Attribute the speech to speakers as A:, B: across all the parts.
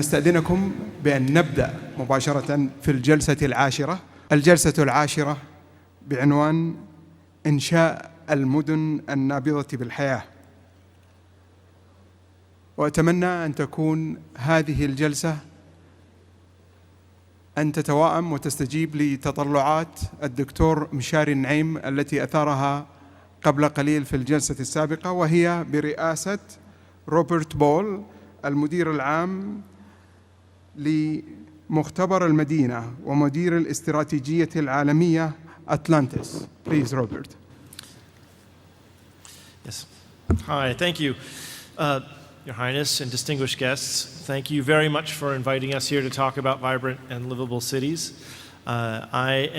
A: نستأذنكم بأن نبدأ مباشرة في الجلسة العاشرة. الجلسة العاشرة بعنوان إنشاء المدن النابضة بالحياة. وأتمنى أن تكون هذه الجلسة أن تتوائم وتستجيب لتطلعات الدكتور مشاري النعيم التي أثارها قبل قليل في الجلسة السابقة، وهي برئاسة روبرت بول المدير العام لمختبر المدينة ومدير الاستراتيجية العالمية أتلانتس. Please, Robert.
B: Yes. Hi, thank you. Your Highness and distinguished guests, thank you very much for inviting us here to talk about vibrant and livable cities. I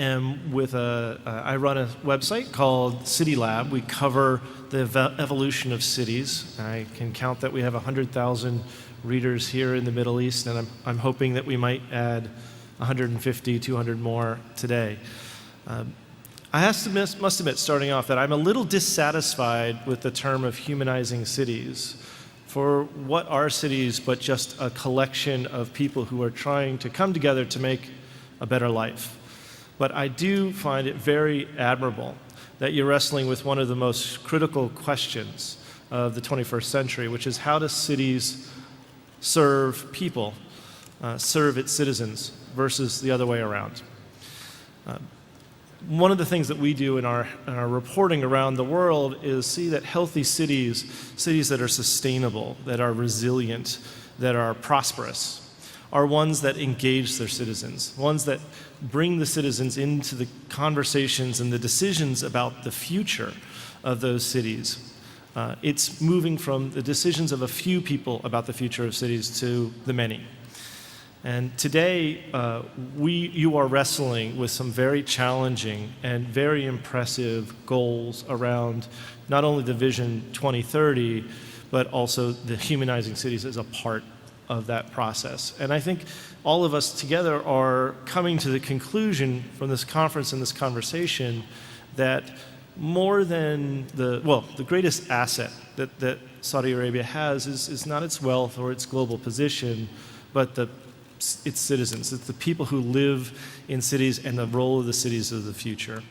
B: run a website called City Lab. We cover the evolution of cities. I can count that we have 100,000 readers here in the Middle East, and I'm hoping that we might add 150, 200 more today. I must admit, starting off, that I'm a little dissatisfied with the term of humanizing cities. For what are cities but just a collection of people who are trying to come together to make a better life? But I do find it very admirable that you're wrestling with one of the most critical questions of the 21st century, which is how do cities serve people, serve its citizens, versus the other way around. One of the things that we do in our reporting around the world is see that healthy cities that are sustainable, that are resilient, that are prosperous, are ones that engage their citizens, ones that bring the citizens into the conversations and the decisions about the future of those cities. It's moving from the decisions of a few people about the future of cities to the many. And today, you are wrestling with some very challenging and very impressive goals around not only the Vision 2030, but also the humanizing cities as a part of that process. And I think all of us together are coming to the conclusion from this conference and this conversation that more than the greatest asset that Saudi Arabia has is not its wealth or its global position, but its citizens. It's the people who live in cities and the role of the cities of the future.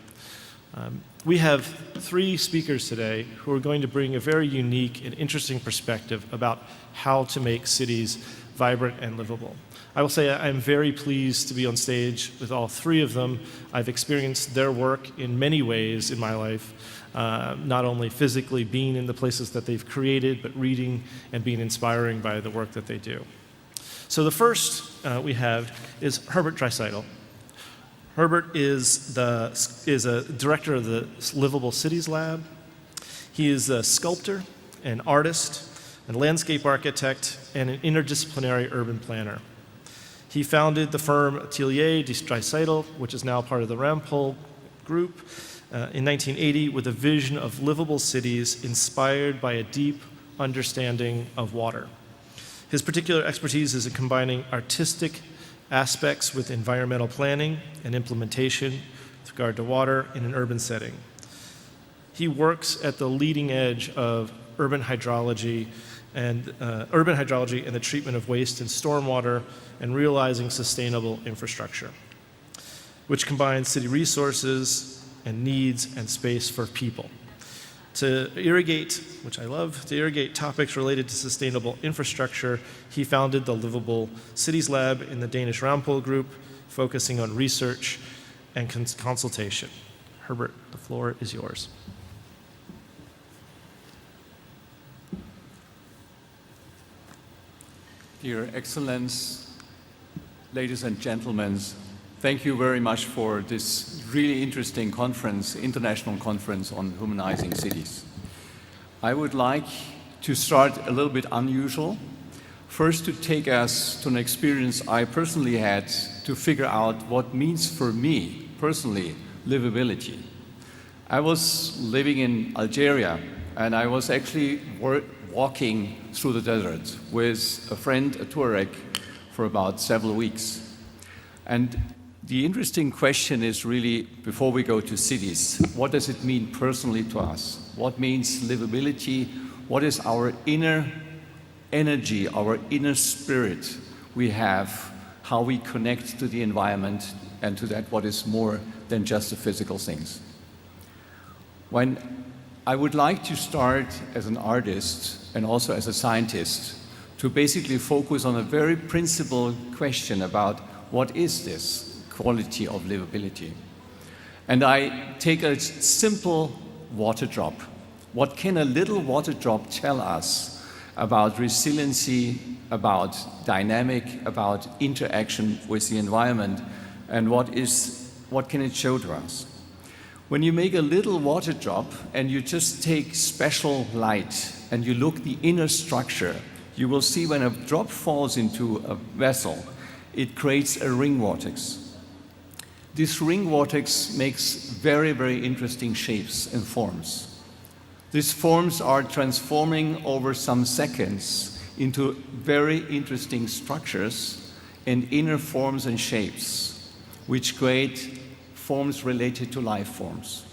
B: We have 3 speakers today who are going to bring a very unique and interesting perspective about how to make cities vibrant and livable. I will say I'm very pleased to be on stage with all 3 of them. I've experienced their work in many ways in my life, not only physically being in the places that they've created, but reading and being inspiring by the work that they do. So the first we have is Herbert Dreisaitl. Herbert is a director of the Livable Cities Lab. He is a sculptor, an artist, a landscape architect, and an interdisciplinary urban planner. He founded the firm Atelier de Dreisaitl, which is now part of the Rampol Group, in 1980 with a vision of livable cities inspired by a deep understanding of water. His particular expertise is in combining artistic aspects with environmental planning and implementation with regard to water in an urban setting. He works at the leading edge of urban hydrology and the treatment of waste and stormwater and realizing sustainable infrastructure, which combines city resources and needs and space for people. To irrigate, which I love, to irrigate topics related to sustainable infrastructure, he founded the Livable Cities Lab in the Danish Rampol Group, focusing on research and consultation. Herbert, the floor is yours.
C: Dear Excellence, ladies and gentlemen, thank you very much for this really interesting conference, international conference on humanizing cities. I would like to start a little bit unusual. First, to take us to an experience I personally had to figure out what means for me, personally, livability. I was living in Algeria, and I was actually walking through the desert with a friend, a Tuareg, for about several weeks. And the interesting question is really, before we go to cities, what does it mean personally to us? What means livability? What is our inner energy, our inner spirit, we have, how we connect to the environment and to that what is more than just the physical things. When I would like to start as an artist and also as a scientist to basically focus on a very principled question about what is this quality of livability. And I take a simple water drop. What can a little water drop tell us about resiliency, about dynamic, about interaction with the environment, and what can it show to us? When you make a little water drop and you just take special light and you look the inner structure, you will see when a drop falls into a vessel, it creates a ring vortex. This ring vortex makes very, very interesting shapes and forms. These forms are transforming over some seconds into very interesting structures and inner forms and shapes, which create forms related to life forms.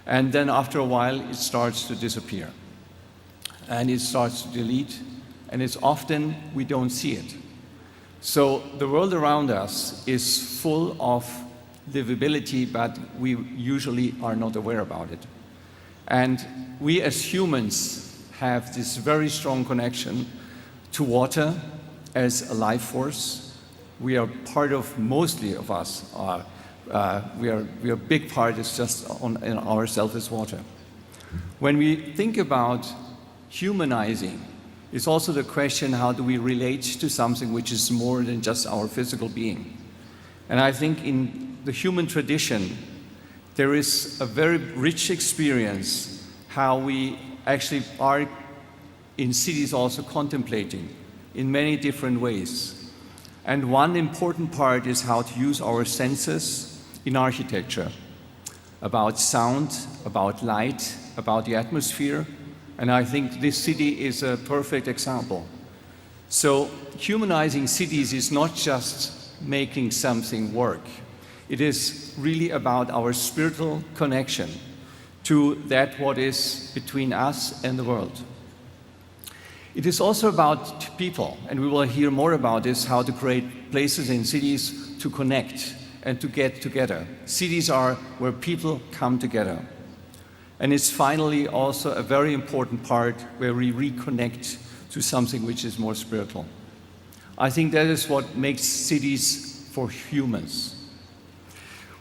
C: And then after a while, it starts to disappear. And it starts to delete, and it's often we don't see it. So the world around us is full of livability, but we usually are not aware about it. And we as humans have this very strong connection to water as a life force. We are part of, mostly of us, we are a big part is just in ourselves as water. When we think about humanizing, it's also the question, how do we relate to something which is more than just our physical being? And I think in the human tradition, there is a very rich experience how we actually are in cities also contemplating in many different ways. And one important part is how to use our senses in architecture, about sound, about light, about the atmosphere. And I think this city is a perfect example. So humanizing cities is not just making something work. It is really about our spiritual connection to that what is between us and the world. It is also about people, and we will hear more about this, how to create places in cities to connect and to get together. Cities are where people come together. And it's finally also a very important part where we reconnect to something which is more spiritual. I think that is what makes cities for humans.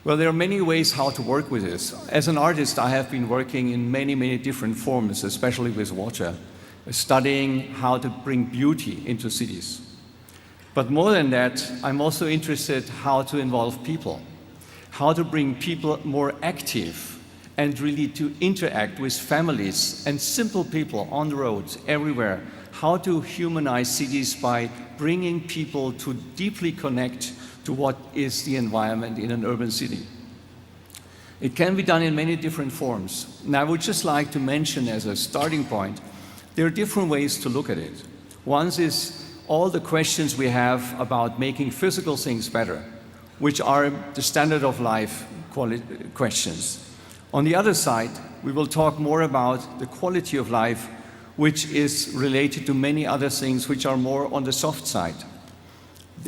C: Well, there are many ways how to work with this. As an artist, I have been working in many, many different forms, especially with water, studying how to bring beauty into cities. But more than that, I'm also interested how to involve people, how to bring people more active and really to interact with families and simple people on the roads, everywhere, how to humanize cities by bringing people to deeply connect to what is the environment in an urban city. It can be done in many different forms. And I would just like to mention as a starting point, there are different ways to look at it. One is all the questions we have about making physical things better, which are the standard of life questions. On the other side, we will talk more about the quality of life, which is related to many other things which are more on the soft side.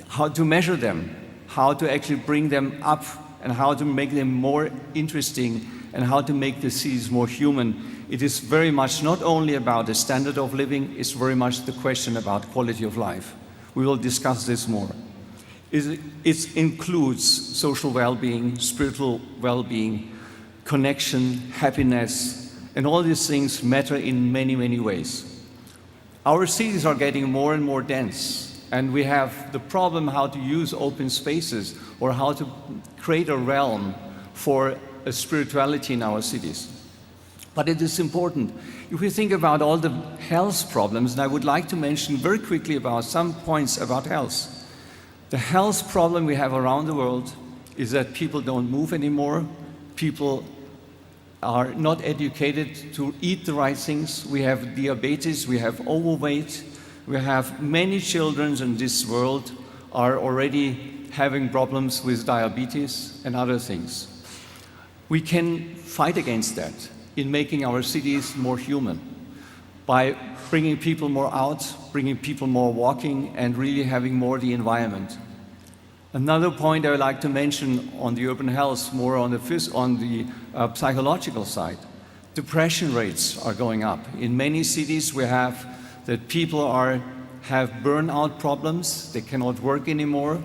C: How to measure them, how to actually bring them up, and how to make them more interesting, and how to make the cities more human. It is very much not only about the standard of living, it's very much the question about quality of life. We will discuss this more. It includes social well-being, spiritual well-being, connection, happiness, and all these things matter in many, many ways. Our cities are getting more and more dense, and we have the problem how to use open spaces or how to create a realm for a spirituality in our cities. But it is important. If we think about all the health problems, and I would like to mention very quickly about some points about health. The health problem we have around the world is that people don't move anymore. People are not educated to eat the right things. We have diabetes, we have overweight, we have many children in this world are already having problems with diabetes and other things. We can fight against that in making our cities more human. by bringing people more out, bringing people more walking, and really having more the environment. Another point I would like to mention on the urban health, more on the psychological side. Depression rates are going up. In many cities we have that people have burnout problems, they cannot work anymore.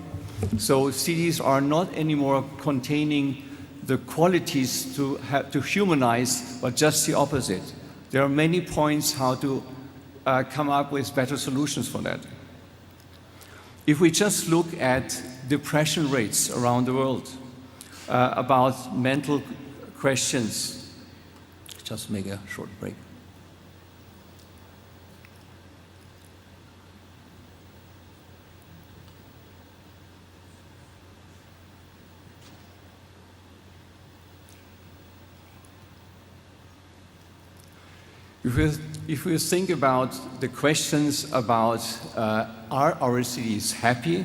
C: So cities are not anymore containing the qualities to humanize, but just the opposite. There are many points how to come up with better solutions for that. If we just look at depression rates around the world, about mental questions, just make a short break. If we think about the questions about are our cities happy?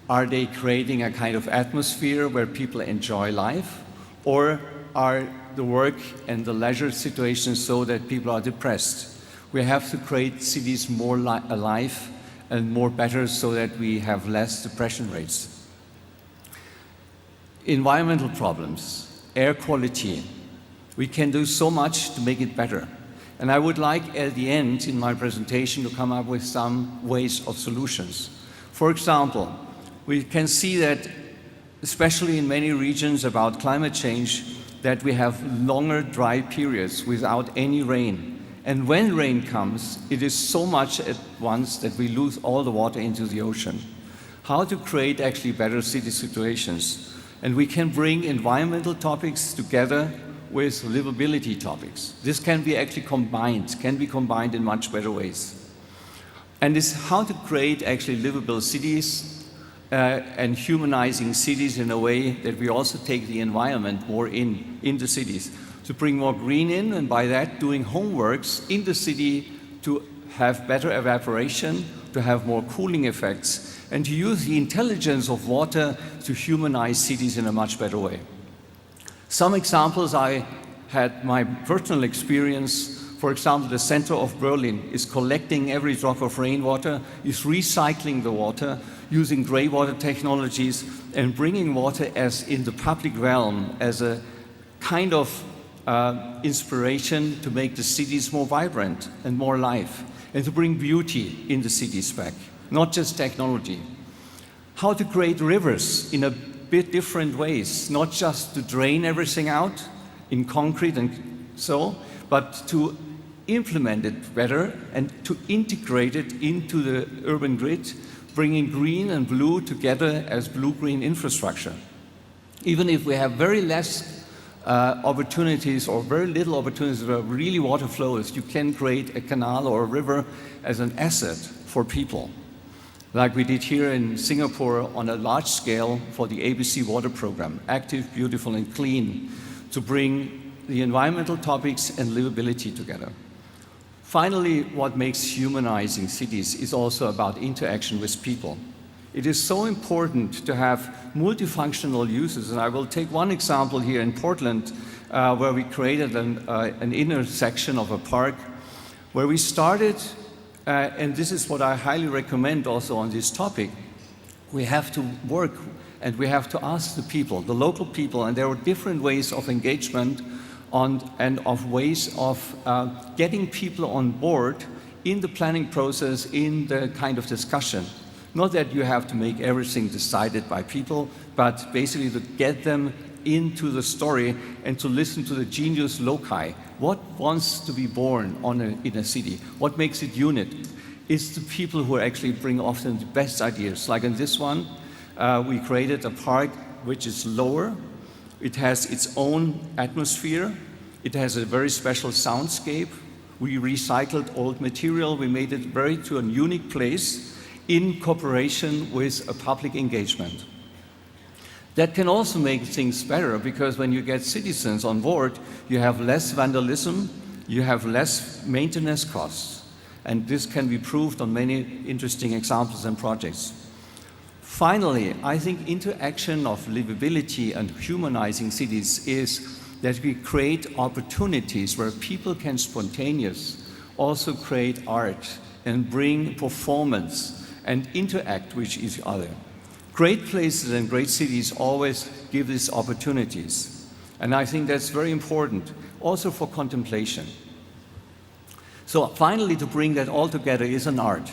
C: Are they creating a kind of atmosphere where people enjoy life? Or are the work and the leisure situations so that people are depressed? We have to create cities more alive and more better so that we have less depression rates. Environmental problems, air quality. We can do so much to make it better. And I would like at the end in my presentation to come up with some ways of solutions. For example, we can see that, especially in many regions about climate change, that we have longer dry periods without any rain. And when rain comes, it is so much at once that we lose all the water into the ocean. How to create actually better city situations. And we can bring environmental topics together with livability topics. This can be actually combined, in much better ways. And it's how to create actually livable cities and humanizing cities in a way that we also take the environment more in the cities. To bring more green in, and by that doing homeworks in the city to have better evaporation, to have more cooling effects, and to use the intelligence of water to humanize cities in a much better way. Some examples I had my personal experience. For example, the center of Berlin is collecting every drop of rainwater, is recycling the water, using grey water technologies, and bringing water as in the public realm as a kind of inspiration to make the cities more vibrant and more alive, and to bring beauty in the cities back, not just technology. How to create rivers in a bit different ways, not just to drain everything out in concrete and so, but to implement it better and to integrate it into the urban grid, bringing green and blue together as blue-green infrastructure. Even if we have very less opportunities or very little opportunities where really water flows, you can create a canal or a river as an asset for people. Like we did here in Singapore on a large scale for the ABC water program, active, beautiful, and clean, to bring the environmental topics and livability together. Finally, what makes humanizing cities is also about interaction with people. It is so important to have multifunctional uses, and I will take one example here in Portland, where we created an intersection of a park, where we started and this is what I highly recommend also on this topic. We have to work and we have to ask the people, the local people, and there are different ways of engagement and of ways of getting people on board in the planning process, in the kind of discussion. Not that you have to make everything decided by people, but basically to get them into the story and to listen to the genius loci. What wants to be born in a city? What makes it unique? It's the people who actually bring often the best ideas. Like in this one, we created a park which is lower. It has its own atmosphere. It has a very special soundscape. We recycled old material. We made it very to a unique place in cooperation with a public engagement. That can also make things better, because when you get citizens on board, you have less vandalism, you have less maintenance costs. And this can be proved on many interesting examples and projects. Finally, I think interaction of livability and humanizing cities is that we create opportunities where people can spontaneously also create art and bring performance and interact with each other. Great places and great cities always give these opportunities. And I think that's very important, also for contemplation. So finally, to bring that all together is an art.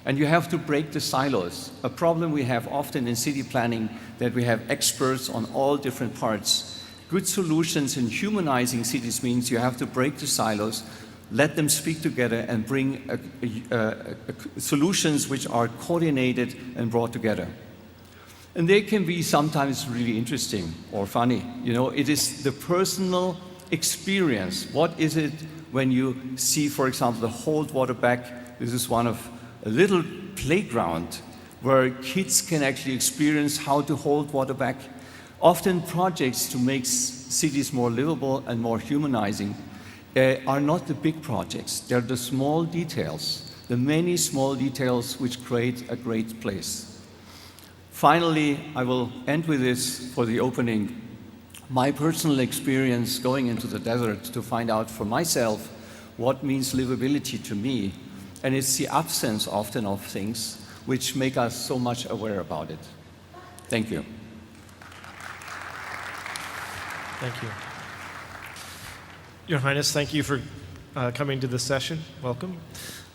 C: And you have to break the silos. A problem we have often in city planning, that we have experts on all different parts. Good solutions in humanizing cities means you have to break the silos, let them speak together, and bring solutions which are coordinated and brought together. And they can be sometimes really interesting or funny. You know, it is the personal experience. What is it when you see, for example, the hold water back? This is one of a little playground where kids can actually experience how to hold water back. Often projects to make cities more livable and more humanizing are not the big projects. They're the small details, the many small details which create a great place. Finally, I will end with this for the opening. My personal experience going into the desert to find out for myself what means livability to me. And it's the absence often of things which make us so much aware about it. Thank you.
B: Thank you. Your Highness, thank you for coming to this session. Welcome.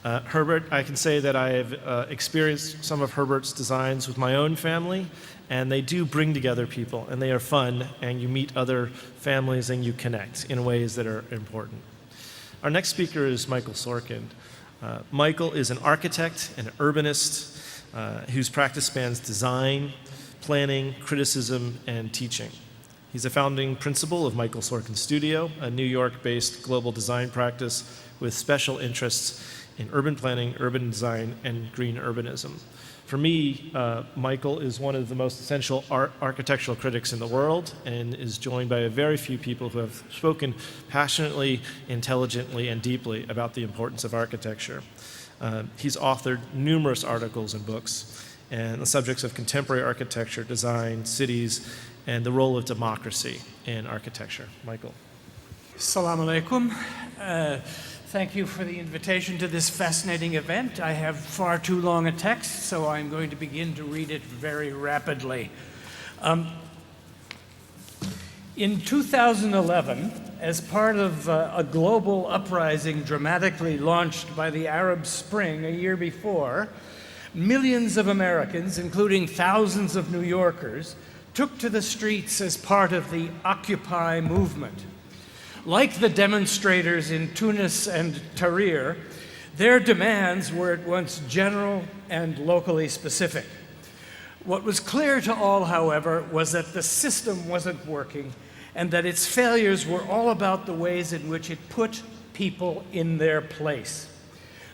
B: Herbert, I can say that I have experienced some of Herbert's designs with my own family, and they do bring together people, and they are fun, and you meet other families and you connect in ways that are important. Our next speaker is Michael Sorkin. Michael is an architect and an urbanist whose practice spans design, planning, criticism, and teaching. He's a founding principal of Michael Sorkin Studio, a New York-based global design practice with special interests in urban planning, urban design, and green urbanism. For me, Michael is one of the most essential architectural critics in the world and is joined by a very few people who have spoken passionately, intelligently, and deeply about the importance of architecture. He's authored numerous articles and books on the subjects of contemporary architecture, design, cities, and the role of democracy in architecture. Michael.
D: Assalamu alaikum. Thank you for the invitation to this fascinating event. I have far too long a text, so I'm going to begin to read it very rapidly. In 2011, as part of a global uprising dramatically launched by the Arab Spring a year before, millions of Americans, including thousands of New Yorkers, took to the streets as part of the Occupy movement. Like the demonstrators in Tunis and Tahrir, their demands were at once general and locally specific. What was clear to all, however, was that the system wasn't working and that its failures were all about the ways in which it put people in their place.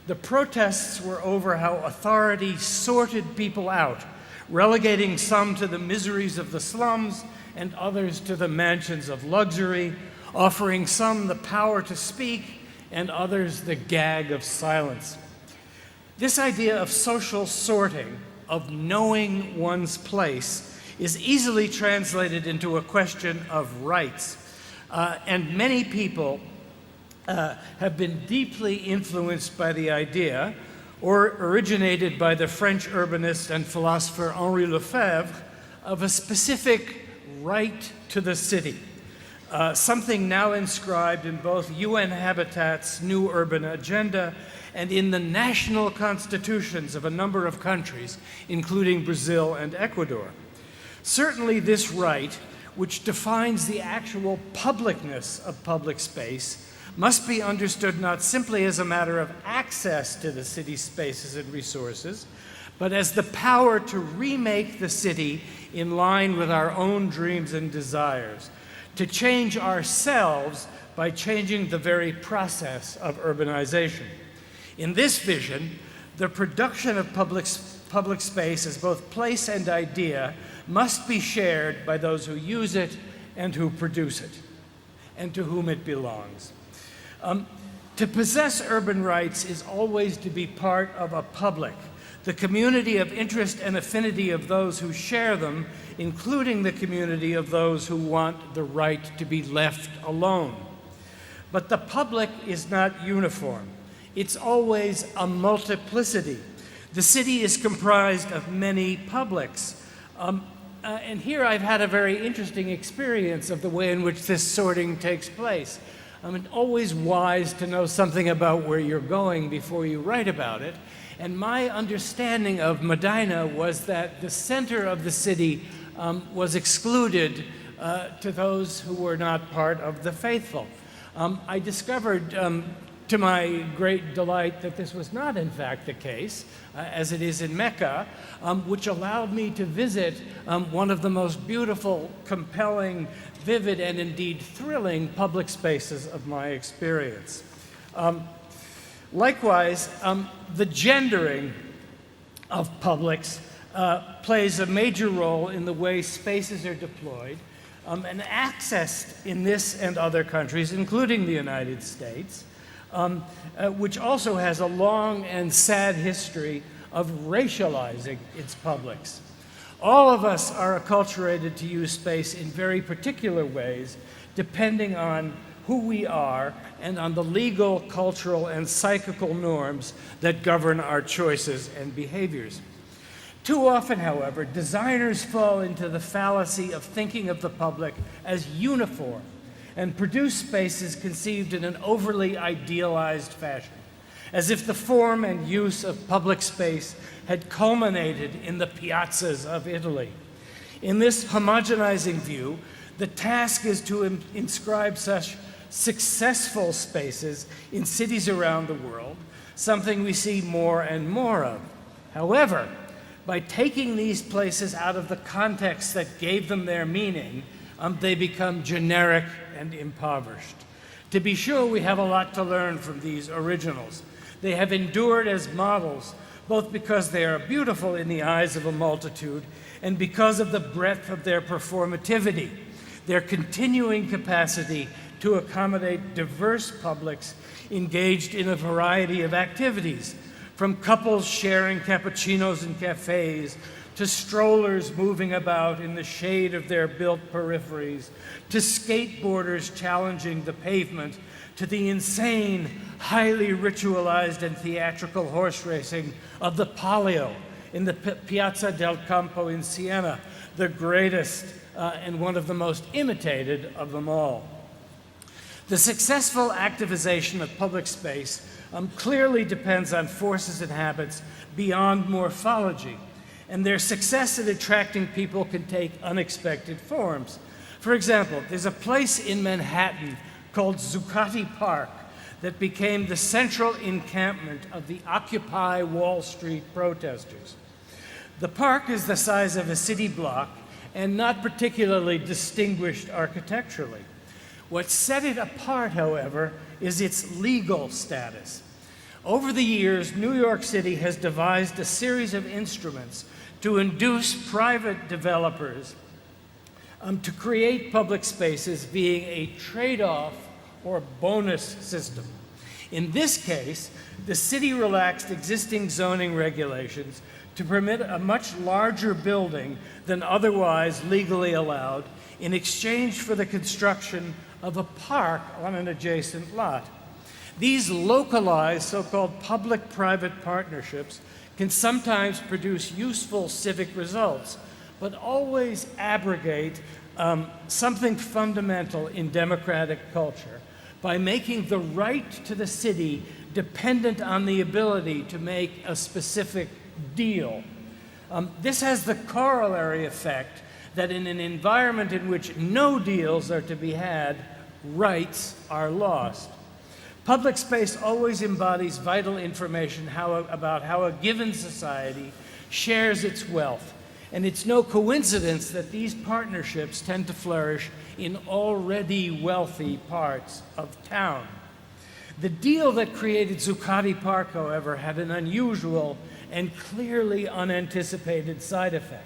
D: The protests were over how authority sorted people out, relegating some to the miseries of the slums and others to the mansions of luxury, offering some the power to speak and others the gag of silence. This idea of social sorting, of knowing one's place, is easily translated into a question of rights. And many people have been deeply influenced by the idea, or originated by the French urbanist and philosopher Henri Lefebvre, of a specific right to the city. Something now inscribed in both UN Habitat's New Urban Agenda and in the national constitutions of a number of countries, including Brazil and Ecuador. Certainly this right, which defines the actual publicness of public space, must be understood not simply as a matter of access to the city's spaces and resources, but as the power to remake the city in line with our own dreams and desires, to change ourselves by changing the very process of urbanization. In this vision, the production of public space as both place and idea must be shared by those who use it and who produce it, and to whom it belongs. To possess urban rights is always to be part of a public, the community of interest and affinity of those who share them, including the community of those who want the right to be left alone. But the public is not uniform. It's always a multiplicity. The city is comprised of many publics. And here I've had a very interesting experience of the way in which this sorting takes place. It's always wise to know something about where you're going before you write about it. And my understanding of Medina was that the center of the city was excluded to those who were not part of the faithful. I discovered, to my great delight, that this was not in fact the case, as it is in Mecca, which allowed me to visit one of the most beautiful, compelling, vivid, and indeed thrilling public spaces of my experience. Likewise, the gendering of publics plays a major role in the way spaces are deployed and accessed in this and other countries, including the United States, which also has a long and sad history of racializing its publics. All of us are acculturated to use space in very particular ways, depending on who we are and on the legal, cultural, and psychical norms that govern our choices and behaviors. Too often, however, designers fall into the fallacy of thinking of the public as uniform and produce spaces conceived in an overly idealized fashion, as if the form and use of public space had culminated in the piazzas of Italy. In this homogenizing view, the task is to inscribe such successful spaces in cities around the world, something we see more and more of. However, by taking these places out of the context that gave them their meaning, they become generic and impoverished. To be sure, we have a lot to learn from these originals. They have endured as models, both because they are beautiful in the eyes of a multitude and because of the breadth of their performativity, their continuing capacity to accommodate diverse publics engaged in a variety of activities, from couples sharing cappuccinos in cafes, to strollers moving about in the shade of their built peripheries, to skateboarders challenging the pavement, to the insane, highly ritualized and theatrical horse racing of the Palio in the Piazza del Campo in Siena, the greatest and one of the most imitated of them all. The successful activization of public space clearly depends on forces and habits beyond morphology, and their success at attracting people can take unexpected forms. For example, there's a place in Manhattan called Zuccotti Park that became the central encampment of the Occupy Wall Street protesters. The park is the size of a city block and not particularly distinguished architecturally. What set it apart, however, is its legal status. Over the years, New York City has devised a series of instruments to induce private developers to create public spaces via a trade-off or bonus system. In this case, the city relaxed existing zoning regulations to permit a much larger building than otherwise legally allowed in exchange for the construction of a park on an adjacent lot. These localized so-called public-private partnerships can sometimes produce useful civic results, but always abrogate something fundamental in democratic culture by making the right to the city dependent on the ability to make a specific deal. This has the corollary effect that in an environment in which no deals are to be had, rights are lost. Public space always embodies vital information about how a given society shares its wealth, and it's no coincidence that these partnerships tend to flourish in already wealthy parts of town. The deal that created Zuccotti Park, however, had an unusual and clearly unanticipated side effect.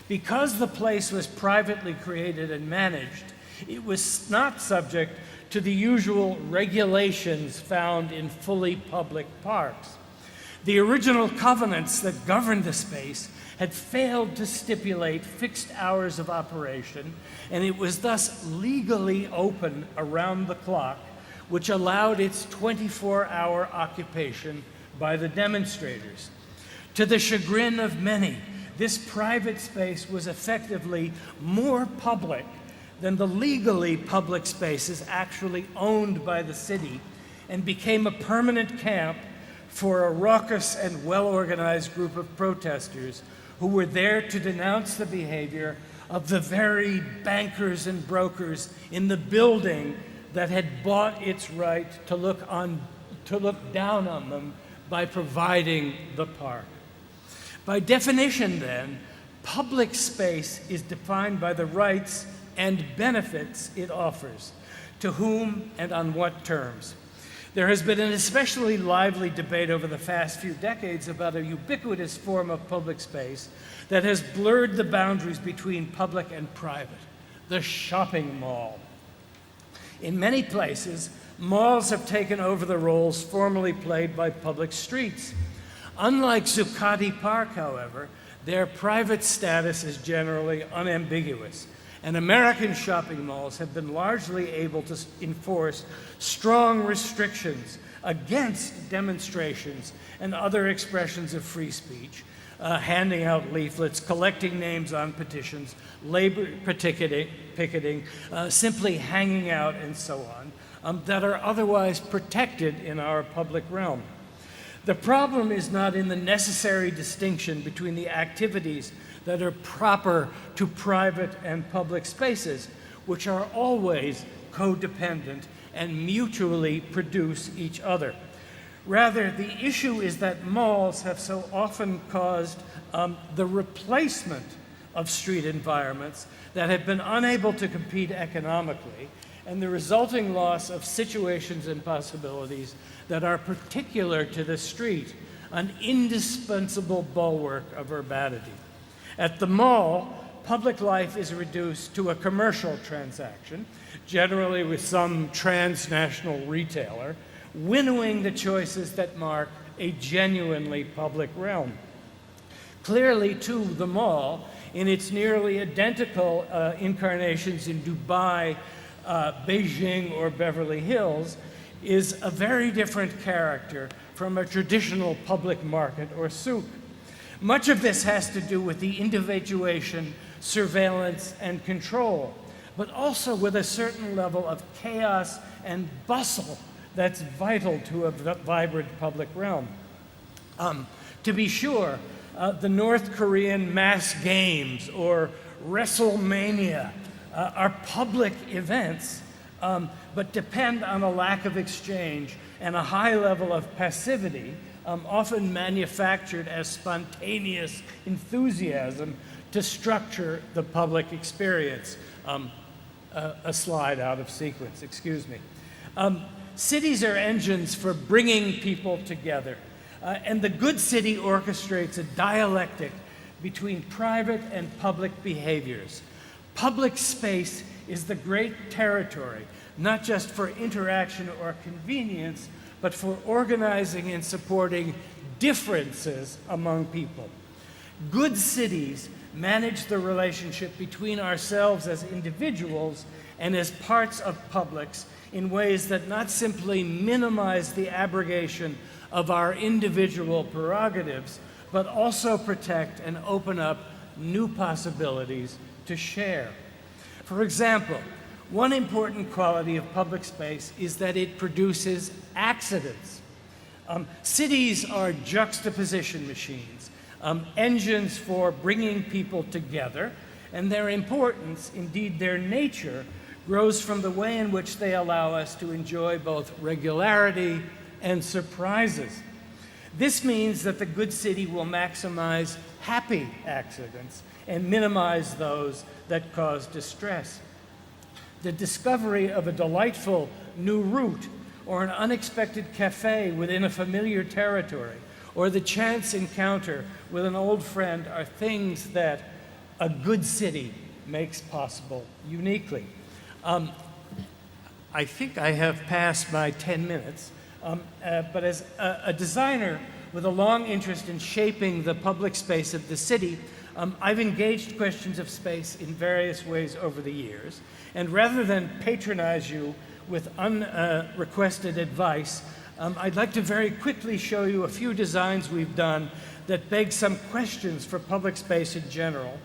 D: Because the place was privately created and managed, it was not subject to the usual regulations found in fully public parks. The original covenants that governed the space had failed to stipulate fixed hours of operation, and it was thus legally open around the clock, which allowed its 24-hour occupation by the demonstrators. To the chagrin of many, this private space was effectively more public than the legally public spaces actually owned by the city, and became a permanent camp for a raucous and well-organized group of protesters who were there to denounce the behavior of the very bankers and brokers in the building that had bought its right to look down on them by providing the park. By definition, then, public space is defined by the rights and benefits it offers, to whom and on what terms. There has been an especially lively debate over the past few decades about a ubiquitous form of public space that has blurred the boundaries between public and private, the shopping mall. In many places, malls have taken over the roles formerly played by public streets. Unlike Zuccotti Park, however, their private status is generally unambiguous, and American shopping malls have been largely able to enforce strong restrictions against demonstrations and other expressions of free speech, handing out leaflets, collecting names on petitions, labor picketing, simply hanging out, and so on, that are otherwise protected in our public realm. The problem is not in the necessary distinction between the activities that are proper to private and public spaces, which are always codependent and mutually produce each other. Rather, the issue is that malls have so often caused the replacement of street environments that have been unable to compete economically, and the resulting loss of situations and possibilities that are particular to the street, an indispensable bulwark of urbanity. At the mall, public life is reduced to a commercial transaction, generally with some transnational retailer, winnowing the choices that mark a genuinely public realm. Clearly, too, the mall, in its nearly identical incarnations in Dubai, Beijing, or Beverly Hills, is a very different character from a traditional public market or souk. Much of this has to do with the individuation, surveillance, and control, but also with a certain level of chaos and bustle that's vital to a vibrant public realm. To be sure, the North Korean mass games or WrestleMania are public events, but depend on a lack of exchange and a high level of passivity, often manufactured as spontaneous enthusiasm to structure the public experience. A slide out of sequence, excuse me. Cities are engines for bringing people together, and the good city orchestrates a dialectic between private and public behaviors. Public space is the great territory, not just for interaction or convenience, but for organizing and supporting differences among people. Good cities manage the relationship between ourselves as individuals and as parts of publics in ways that not simply minimize the abrogation of our individual prerogatives, but also protect and open up new possibilities to share. For example, one important quality of public space is that it produces accidents. Cities are juxtaposition machines, engines for bringing people together, and their importance, indeed their nature, grows from the way in which they allow us to enjoy both regularity and surprises. This means that the good city will maximize happy accidents and minimize those that cause distress. The discovery of a delightful new route, or an unexpected cafe within a familiar territory, or the chance encounter with an old friend are things that a good city makes possible uniquely. I think I have passed my 10 minutes, but as a designer with a long interest in shaping the public space of the city, I've engaged questions of space in various ways over the years. And rather than patronize you with unrequested advice, I'd like to very quickly show you a few designs we've done that beg some questions for public space in general,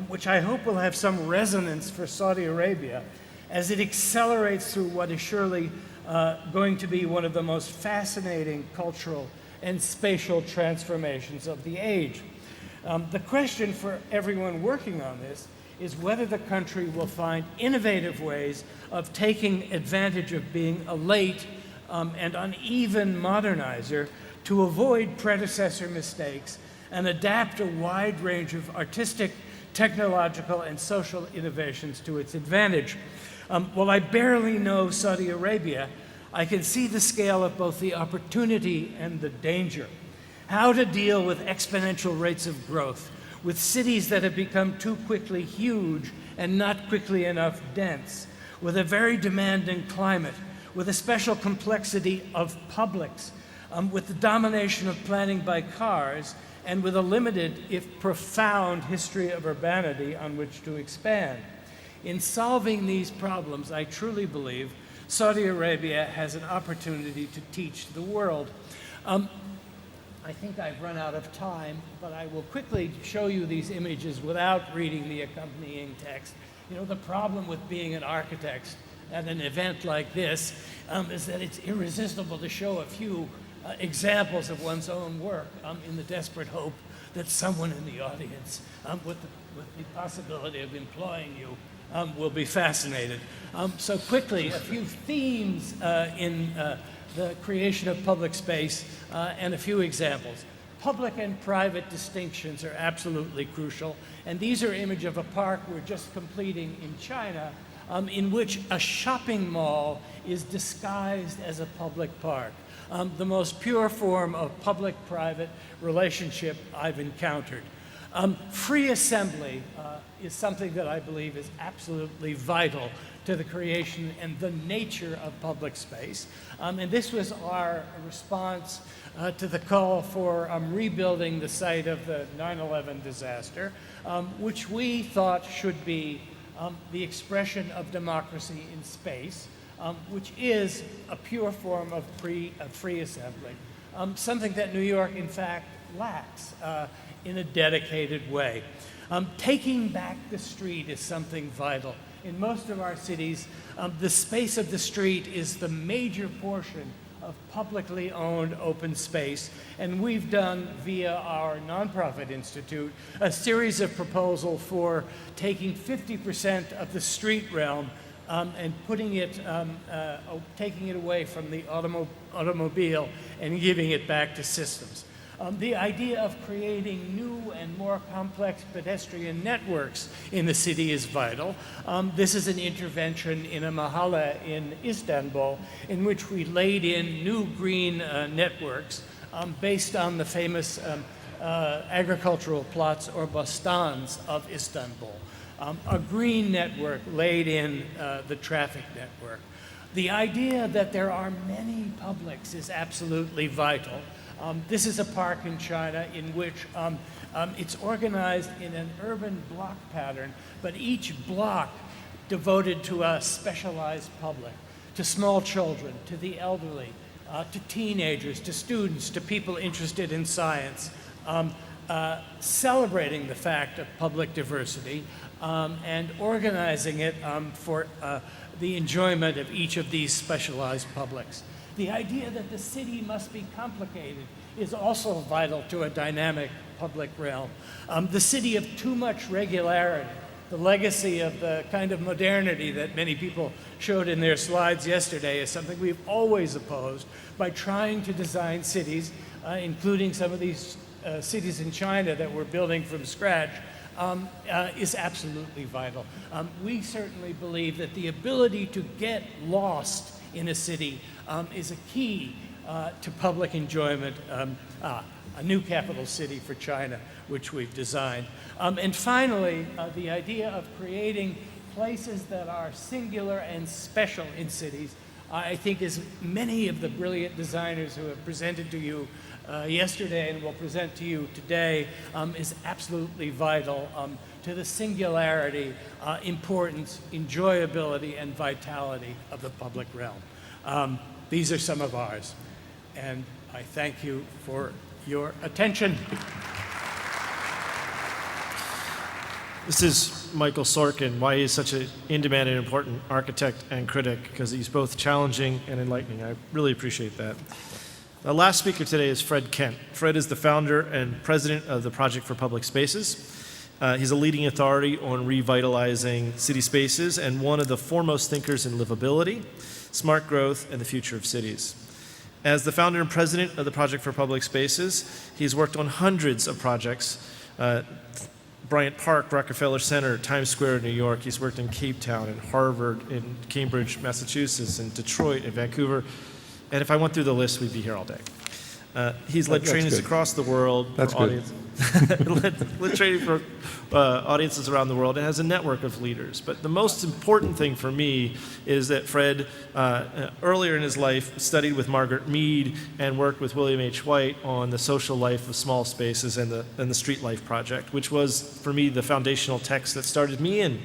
D: which I hope will have some resonance for Saudi Arabia as it accelerates through what is surely going to be one of the most fascinating cultural and spatial transformations of the age. The question for everyone working on this is whether the country will find innovative ways of taking advantage of being a late and uneven modernizer to avoid predecessor mistakes and adapt a wide range of artistic, technological, and social innovations to its advantage. While I barely know Saudi Arabia, I can see the scale of both the opportunity and the danger. How to deal with exponential rates of growth, with cities that have become too quickly huge and not quickly enough dense, with a very demanding climate, with a special complexity of publics, with the domination of planning by cars, and with a limited, if profound, history of urbanity on which to expand. In solving these problems, I truly believe Saudi Arabia has an opportunity to teach the world. I think I've run out of time, but I will quickly show you these images without reading the accompanying text. You know, the problem with being an architect at an event like this is that it's irresistible to show a few examples of one's own work in the desperate hope that someone in the audience with the possibility of employing you will be fascinated. So quickly, a few themes in the creation of public space and a few examples. Public and private distinctions are absolutely crucial, and these are images of a park we're just completing in China in which a shopping mall is disguised as a public park. The most pure form of public-private relationship I've encountered. Free assembly is something that I believe is absolutely vital to the creation and the nature of public space. And this was our response to the call for rebuilding the site of the 9/11 disaster, which we thought should be the expression of democracy in space, which is a pure form of free assembly, something that New York, in fact, lacks in a dedicated way. Taking back the street is something vital. In most of our cities, the space of the street is the major portion of publicly owned open space, and we've done via our nonprofit institute a series of proposals for taking 50% of the street realm and putting it, taking it away from the automobile and giving it back to systems. The idea of creating new and more complex pedestrian networks in the city is vital. This is an intervention in a mahalle in Istanbul in which we laid in new green networks based on the famous agricultural plots or bostans of Istanbul. A green network laid in the traffic network. The idea that there are many publics is absolutely vital. This is a park in China in which it's organized in an urban block pattern, but each block devoted to a specialized public, to small children, to the elderly, to teenagers, to students, to people interested in science, celebrating the fact of public diversity and organizing it for the enjoyment of each of these specialized publics. The idea that the city must be complicated is also vital to a dynamic public realm. The city of too much regularity, the legacy of the kind of modernity that many people showed in their slides yesterday, is something we've always opposed by trying to design cities, including some of these cities in China that we're building from scratch, is absolutely vital. We certainly believe that the ability to get lost in a city is a key to public enjoyment, a new capital city for China, which we've designed. And finally, the idea of creating places that are singular and special in cities I think as many of the brilliant designers who have presented to you yesterday and will present to you today is absolutely vital to the singularity, importance, enjoyability, and vitality of the public realm. These are some of ours, and I thank you for your attention.
B: This is Michael Sorkin, why he's such an in-demand and important architect and critic, because he's both challenging and enlightening. I really appreciate that. The last speaker today is Fred Kent. Fred is the founder and president of the Project for Public Spaces. He's a leading authority on revitalizing city spaces and one of the foremost thinkers in livability, smart growth, and the future of cities. As the founder and president of the Project for Public Spaces, he's worked on hundreds of projects, Bryant Park, Rockefeller Center, Times Square in New York. He's worked in Cape Town, in Harvard, in Cambridge, Massachusetts, in Detroit, in Vancouver. And if I went through the list, we'd be here all day. He's led trainings across the world.
E: That's good.
B: led training for audiences around the world and has a network of leaders. But the most important thing for me is that Fred, earlier in his life, studied with Margaret Mead and worked with William H. White on the social life of small spaces and the Street Life Project, which was, for me, the foundational text that started me in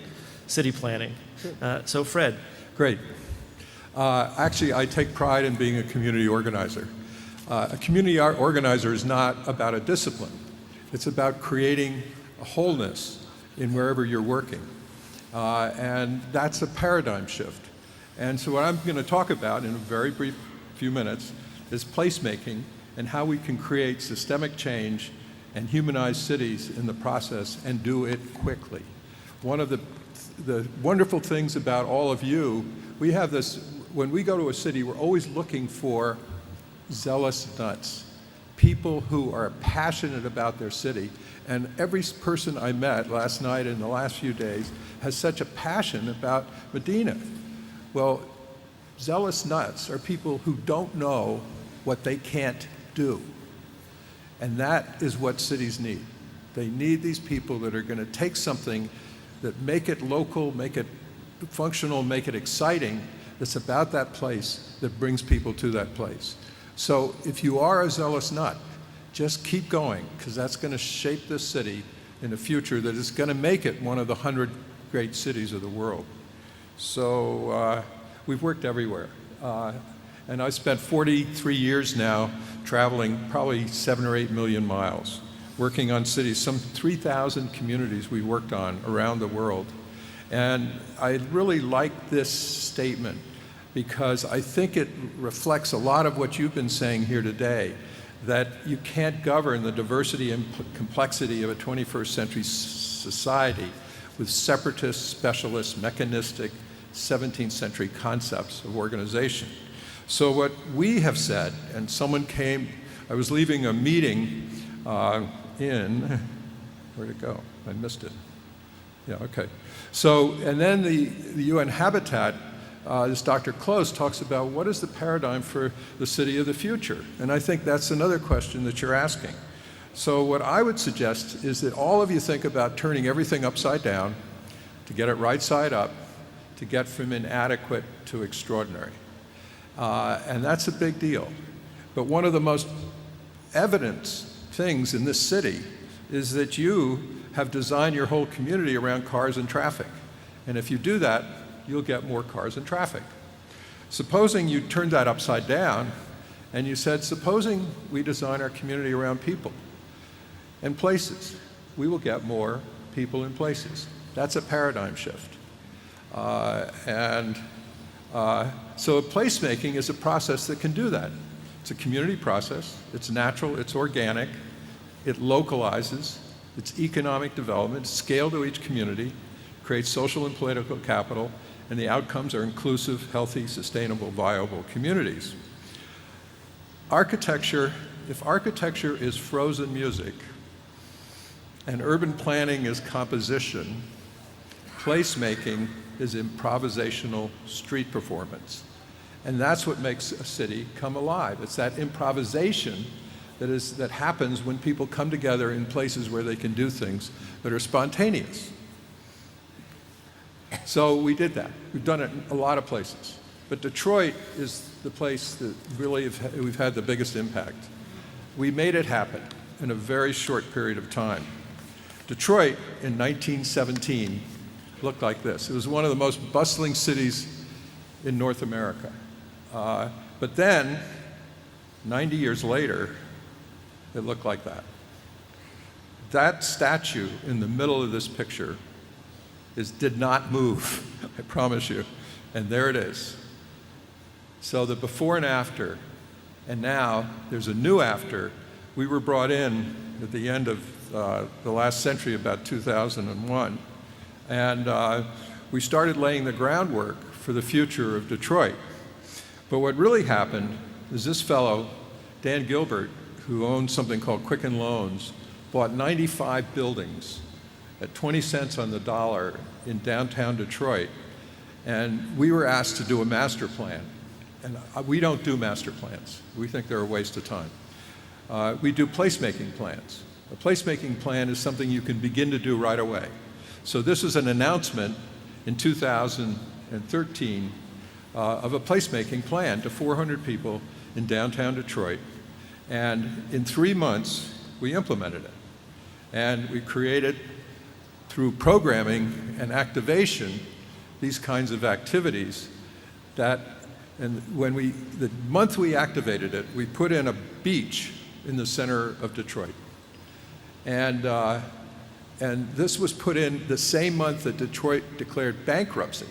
B: city planning. So Fred.
E: Great. Actually, I take pride in being a community organizer. A community organizer is not about a discipline. It's about creating a wholeness in wherever you're working. And that's a paradigm shift. And so what I'm going to talk about in a very brief few minutes is placemaking and how we can create systemic change and humanize cities in the process and do it quickly. One of the wonderful things about all of you, we have this, when we go to a city, we're always looking for zealous nuts, people who are passionate about their city. And every person I met last night and the last few days has such a passion about Medina. Well, zealous nuts are people who don't know what they can't do. And that is what cities need. They need these people that are going to take something that make it local, make it functional, make it exciting, that's about that place, that brings people to that place. So if you are a zealous nut, just keep going, because that's going to shape this city in a future that is going to make it one of the 100 great cities of the world. So we've worked everywhere. And I spent 43 years now traveling probably 7 or 8 million miles, working on cities, some 3,000 communities we worked on around the world. And I really like this statement, because I think it reflects a lot of what you've been saying here today, that you can't govern the diversity and complexity of a 21st century society with separatist, specialist, mechanistic 17th century concepts of organization. So what we have said, and someone came, I was leaving a meeting in, where'd it go? I missed it. Yeah, okay. So, and then the UN Habitat, this Dr. Close talks about what is the paradigm for the city of the future? And I think that's another question that you're asking. So what I would suggest is that all of you think about turning everything upside down to get it right side up, to get from inadequate to extraordinary. And that's a big deal. But one of the most evident things in this city is that you have designed your whole community around cars and traffic. And if you do that, you'll get more cars and traffic. Supposing you turned that upside down and you said, supposing we design our community around people and places, we will get more people and places. That's a paradigm shift. So placemaking is a process that can do that. It's a community process, it's natural, it's organic, it localizes, it's economic development, scale to each community, creates social and political capital, and the outcomes are inclusive, healthy, sustainable, viable communities. Architecture, if architecture is frozen music and urban planning is composition, placemaking is improvisational street performance. And that's what makes a city come alive. It's that improvisation that happens when people come together in places where they can do things that are spontaneous. So we did that. We've done it in a lot of places. But Detroit is the place that really we've had the biggest impact. We made it happen in a very short period of time. Detroit in 1917 looked like this. It was one of the most bustling cities in North America. But then, 90 years later, it looked like that. That statue in the middle of this picture did not move, I promise you. And there it is. So the before and after, and now there's a new after. We were brought in at the end of the last century, about 2001, and we started laying the groundwork for the future of Detroit. But what really happened is this fellow, Dan Gilbert, who owns something called Quicken Loans, bought 95 buildings at 20 cents on the dollar in downtown Detroit, and we were asked to do a master plan. And we don't do master plans. We think they're a waste of time. We do placemaking plans. A placemaking plan is something you can begin to do right away. So this is an announcement in 2013 of a placemaking plan to 400 people in downtown Detroit. And in 3 months, we implemented it. And we created, through programming and activation, these kinds of activities that, and the month we activated it, we put in a beach in the center of Detroit. And this was put in the same month that Detroit declared bankruptcy.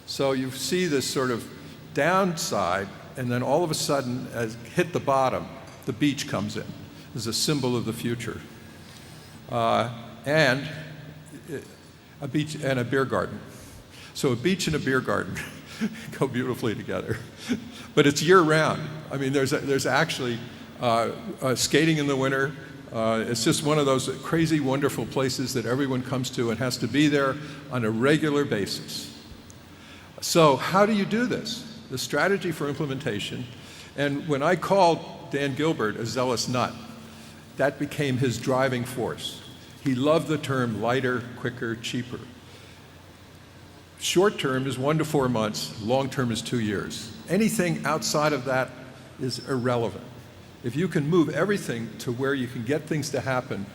E: So you see this sort of downside, and then all of a sudden, as hit the bottom, the beach comes in as a symbol of the future. And a beach and a beer garden. So a beach and a beer garden go beautifully together. But it's year-round. I mean, there's actually skating in the winter. It's just one of those crazy, wonderful places that everyone comes to and has to be there on a regular basis. So how do you do this? The strategy for implementation. And when I called Dan Gilbert a zealous nut, that became his driving force. He loved the term lighter, quicker, cheaper. Short term is 1 to 4 months, long term is 2 years. Anything outside of that is irrelevant. If you can move everything to where you can get things to happen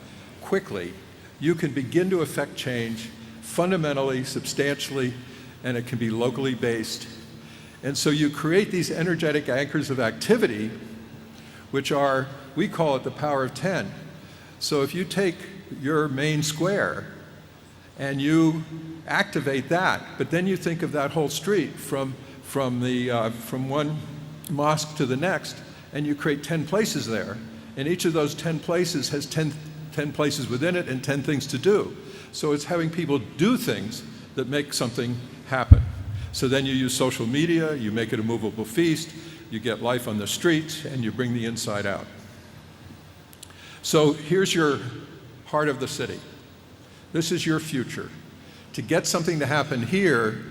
E: quickly, you can begin to affect change fundamentally, substantially, and it can be locally based. And so you create these energetic anchors of activity, which are, we call it the power of 10. So if you take your main square and you activate that, but then you think of that whole street from one mosque to the next, and you create 10 places there, and each of those 10 places has 10 places within it and 10 things to do. So it's having people do things that make something happen. So then you use social media, you make it a movable feast, you get life on the streets, and you bring the inside out. So here's your heart of the city. This is your future. To get something to happen here,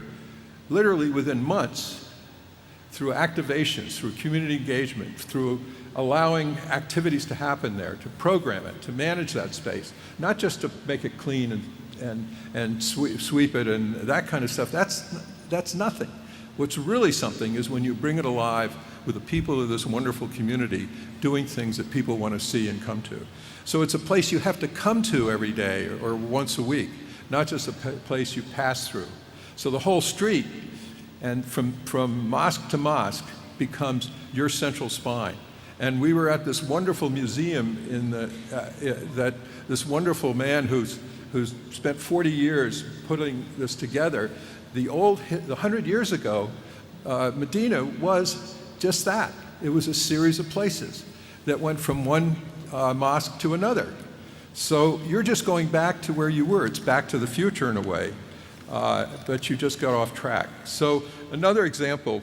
E: literally within months, through activations, through community engagement, through allowing activities to happen there, to program it, to manage that space, not just to make it clean and sweep it and that kind of stuff. That's nothing. What's really something is when you bring it alive with the people of this wonderful community doing things that people want to see and come to. So it's a place you have to come to every day or once a week, not just a place you pass through. So the whole street, and from mosque to mosque, becomes your central spine. And we were at this wonderful museum in that this wonderful man who's spent 40 years putting this together. The 100 years ago, Medina was just that. It was a series of places that went from one mosque to another. So you're just going back to where you were. It's back to the future in a way, but you just got off track. So another example,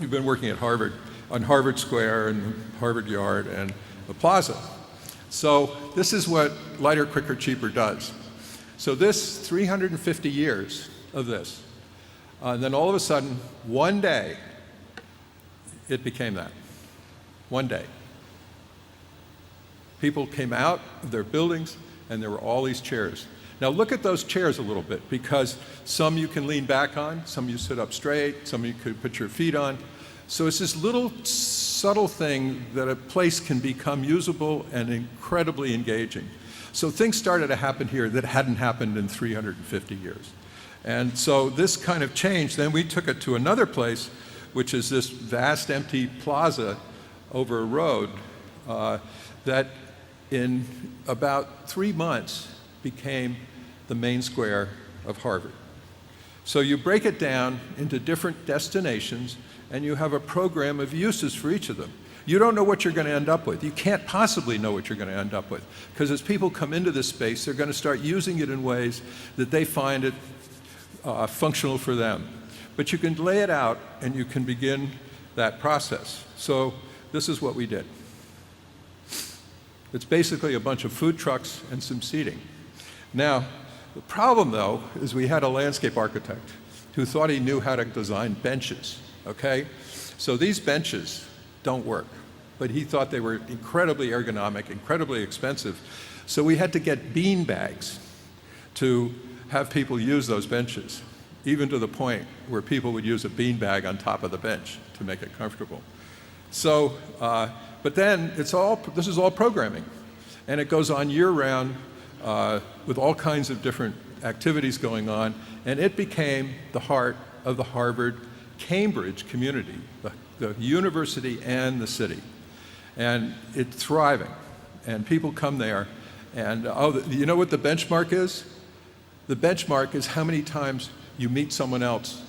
E: we've been working at Harvard, on Harvard Square and Harvard Yard and the Plaza. So this is what lighter, quicker, cheaper does. So this 350 years of this, and then all of a sudden, one day, it became that. One day. People came out of their buildings and there were all these chairs. Now look at those chairs a little bit, because some you can lean back on, some you sit up straight, some you could put your feet on. So it's this little subtle thing that a place can become usable and incredibly engaging. So things started to happen here that hadn't happened in 350 years. And so this kind of change, then we took it to another place, which is this vast empty plaza over a road that in about 3 months became the main square of Harvard. So you break it down into different destinations, and you have a program of uses for each of them. You don't know what you're going to end up with. You can't possibly know what you're going to end up with, because as people come into this space, they're going to start using it in ways that they find it functional for them. But you can lay it out, and you can begin that process. So this is what we did. It's basically a bunch of food trucks and some seating. Now, the problem, though, is we had a landscape architect who thought he knew how to design benches, okay? So these benches don't work, but he thought they were incredibly ergonomic, incredibly expensive. So we had to get bean bags to have people use those benches, even to the point where people would use a bean bag on top of the bench to make it comfortable. So, but then this is all programming, and it goes on year-round with all kinds of different activities going on, and it became the heart of the Harvard-Cambridge community, the university and the city. And it's thriving, and people come there, and you know what the benchmark is? The benchmark is how many times you meet someone else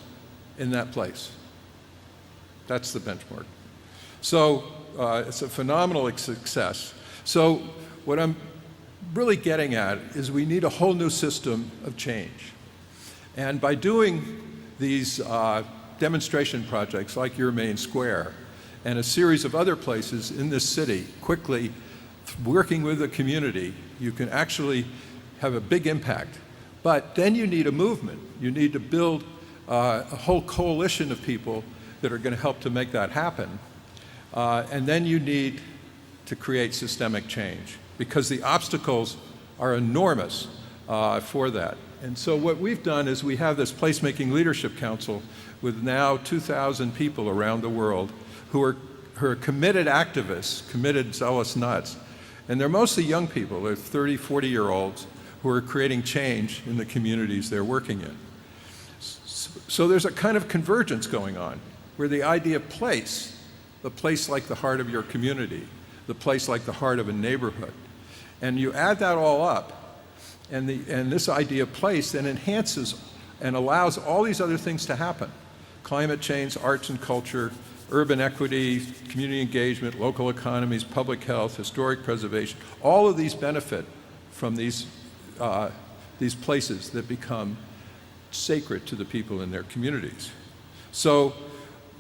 E: in that place. That's the benchmark. So it's a phenomenal success. So what I'm really getting at is we need a whole new system of change. And by doing these demonstration projects like your main square and a series of other places in this city, quickly working with the community, you can actually have a big impact. But then you need a movement. You need to build a whole coalition of people that are going to help to make that happen. And then you need to create systemic change, because the obstacles are enormous for that. And so what we've done is we have this Placemaking Leadership Council with now 2,000 people around the world who are committed activists, committed zealous nuts. And they're mostly young people. They're 30, 40-year-olds who are creating change in the communities they're working in. So there's a kind of convergence going on where the idea of place, the place like the heart of your community, the place like the heart of a neighborhood, and you add that all up, and this idea of place then enhances and allows all these other things to happen. Climate change, arts and culture, urban equity, community engagement, local economies, public health, historic preservation. All of these benefit from these places that become sacred to the people in their communities. So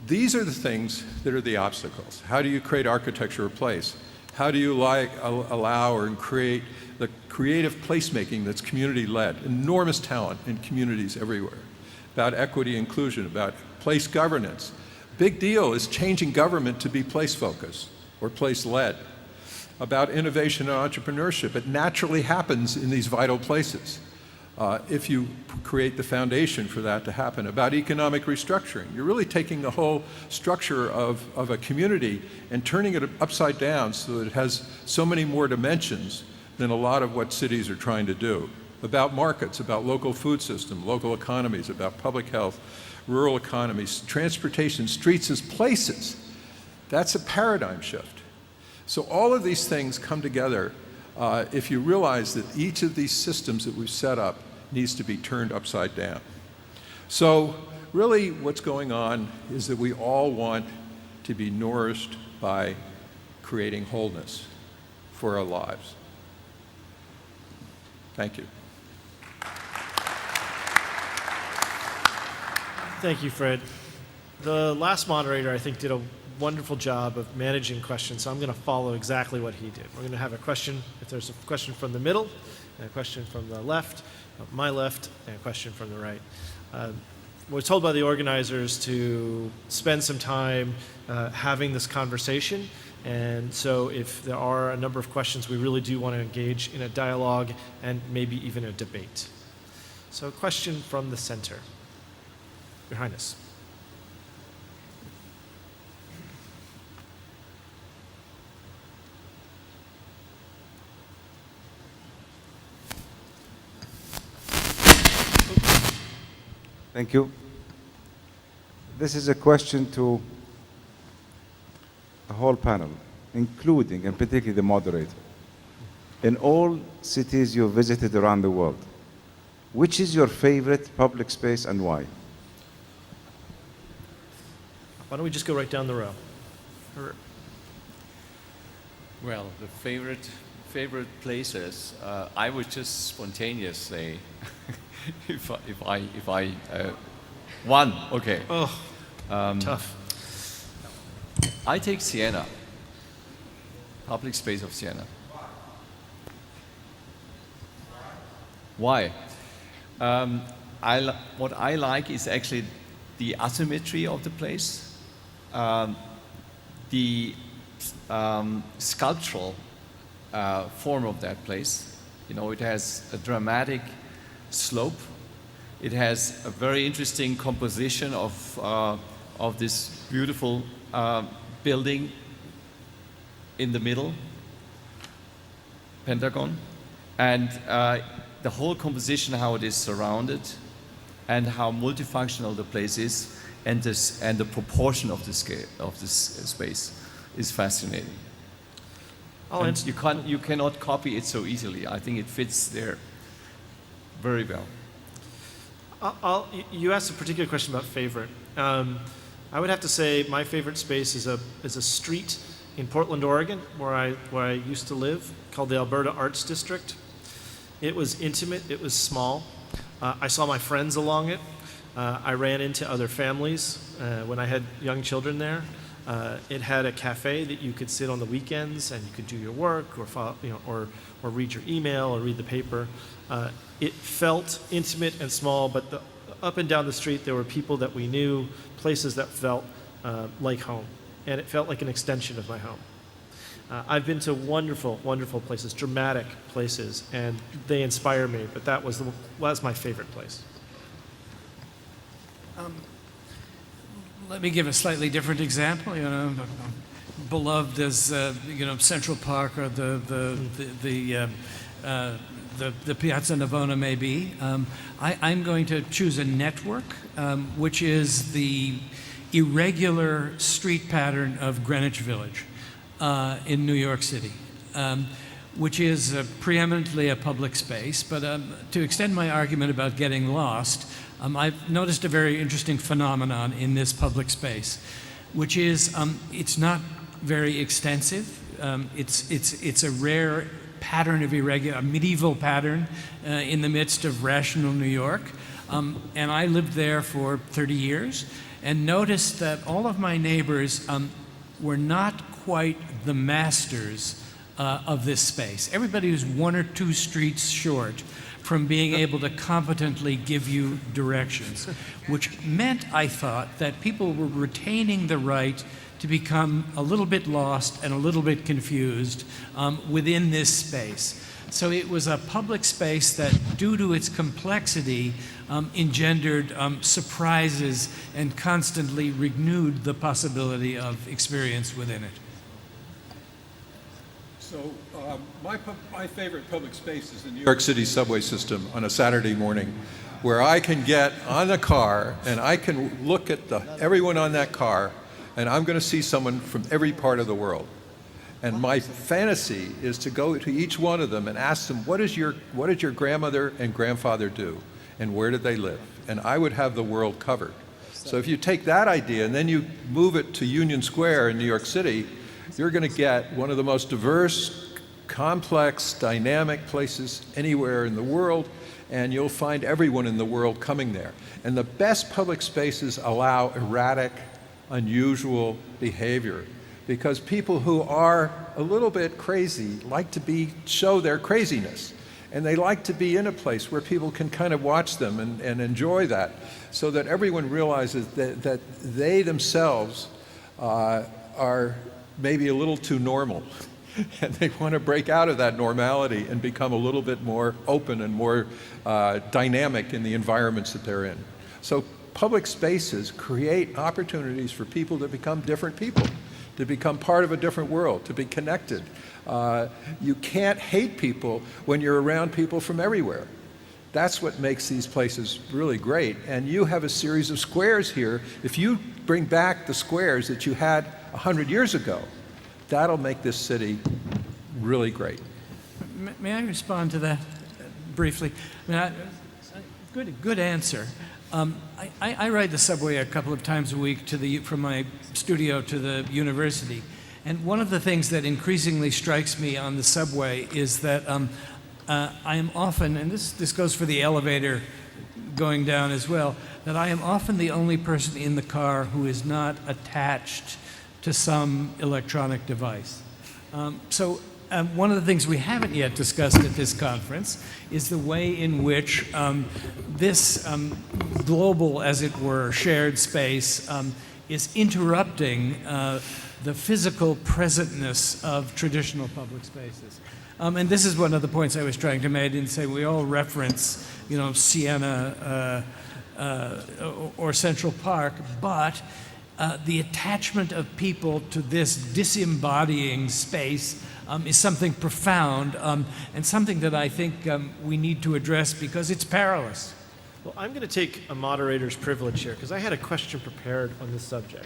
E: these are the things that are the obstacles. How do you create architecture of place? How do you allow or create the creative placemaking that's community-led? Enormous talent in communities everywhere. About equity, inclusion, about place governance. Big deal is changing government to be place-focused or place-led. About innovation and entrepreneurship. It naturally happens in these vital places if you create the foundation for that to happen. About economic restructuring. You're really taking the whole structure of a community and turning it upside down so that it has so many more dimensions than a lot of what cities are trying to do. About markets, about local food system, local economies, about public health, rural economies, transportation, streets as places. That's a paradigm shift. So all of these things come together if you realize that each of these systems that we've set up needs to be turned upside down. So really what's going on is that we all want to be nourished by creating wholeness for our lives. Thank you.
B: Thank you, Fred. The last moderator, I think, did a wonderful job of managing questions, so I'm going to follow exactly what he did. We're going to have a question, if there's a question from the middle, and a question from the left, my left, and a question from the right. We're told by the organizers to spend some time having this conversation, And so if there are a number of questions, we really do want to engage in a dialogue and maybe even a debate. So a question from the center. Your Highness.
F: Thank you. This is a question to the whole panel, including and particularly the moderator. In all cities you've visited around the world, which is your favorite public space and why?
B: Why don't we just go right down the row?
C: Well, the favorite places, I would just spontaneously, if I one, okay.
B: Oh, tough.
C: I take Siena, public space of Siena. Why? What I like is actually the asymmetry of the place, the sculptural form of that place. You know, it has a dramatic slope. It has a very interesting composition of this beautiful building in the middle, Pentagon, and the whole composition, how it is surrounded, and how multifunctional the place is, and the proportion of the scale of this space is fascinating. And you cannot copy it so easily. I think it fits there very well.
B: You asked a particular question about favorite. I would have to say my favorite space is a street in Portland, Oregon, where I used to live, called the Alberta Arts District. It was intimate, it was small. I saw my friends along it. I ran into other families when I had young children there. It had a cafe that you could sit on the weekends and you could do your work or read your email or read the paper. It felt intimate and small, but up and down the street there were people that we knew, places that felt like home, and it felt like an extension of my home. I've been to wonderful, wonderful places, dramatic places, and they inspire me, but that was my favorite place.
D: Let me give a slightly different example. You know, beloved as Central Park or the Piazza Navona may be. I'm going to choose a network, which is the irregular street pattern of Greenwich Village in New York City, which is preeminently a public space. But to extend my argument about getting lost, I've noticed a very interesting phenomenon in this public space, which is it's not very extensive. It's a rare pattern of a medieval pattern in the midst of rational New York. And I lived there for 30 years and noticed that all of my neighbors were not quite the masters of this space. Everybody was one or two streets short from being able to competently give you directions, which meant, I thought, that people were retaining the right to become a little bit lost and a little bit confused within this space. So it was a public space that, due to its complexity, engendered surprises and constantly renewed the possibility of experience within it.
E: So my favorite public space is the New York City subway system on a Saturday morning, where I can get on a car and I can look at everyone on that car, and I'm going to see someone from every part of the world. And my fantasy is to go to each one of them and ask them, what did your grandmother and grandfather do? And where did they live? And I would have the world covered. So if you take that idea and then you move it to Union Square in New York City, you're going to get one of the most diverse, complex, dynamic places anywhere in the world, and you'll find everyone in the world coming there. And the best public spaces allow erratic, unusual behavior, because people who are a little bit crazy like to show their craziness, and they like to be in a place where people can kind of watch them and enjoy that, so that everyone realizes that they themselves are maybe a little too normal. And they want to break out of that normality and become a little bit more open and more dynamic in the environments that they're in. So public spaces create opportunities for people to become different people, to become part of a different world, to be connected. You can't hate people when you're around people from everywhere. That's what makes these places really great. And you have a series of squares here. If you bring back the squares that you had 100 years ago, that'll make this city really great.
D: May I respond to that briefly? I mean, good answer. I ride the subway a couple of times a week from my studio to the university. And one of the things that increasingly strikes me on the subway is that I am often, and this goes for the elevator going down as well, that I am often the only person in the car who is not attached to some electronic device. One of the things we haven't yet discussed at this conference is the way in which this global, as it were, shared space is interrupting the physical presentness of traditional public spaces. And this is one of the points I was trying to make and say we all reference, Siena or Central Park, but the attachment of people to this disembodying space is something profound and something that I think we need to address because it's perilous.
B: Well, I'm going to take a moderator's privilege here because I had a question prepared on this subject.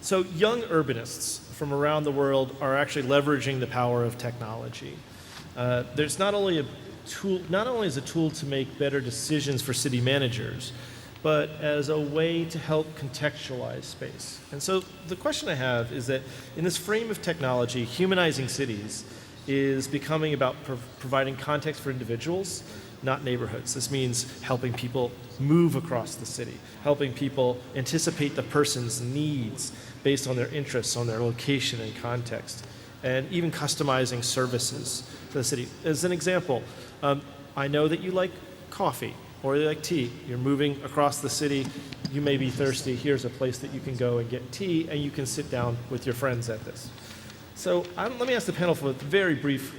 B: So young urbanists from around the world are actually leveraging the power of technology. There's not only is a tool to make better decisions for city managers, but as a way to help contextualize space. And so the question I have is that in this frame of technology, humanizing cities is becoming about providing context for individuals, not neighborhoods. This means helping people move across the city, helping people anticipate the person's needs based on their interests, on their location and context, and even customizing services for the city. As an example, I know that you like coffee or you like tea. You're moving across the city, you may be thirsty, here's a place that you can go and get tea, and you can sit down with your friends at this. So let me ask the panel for a very brief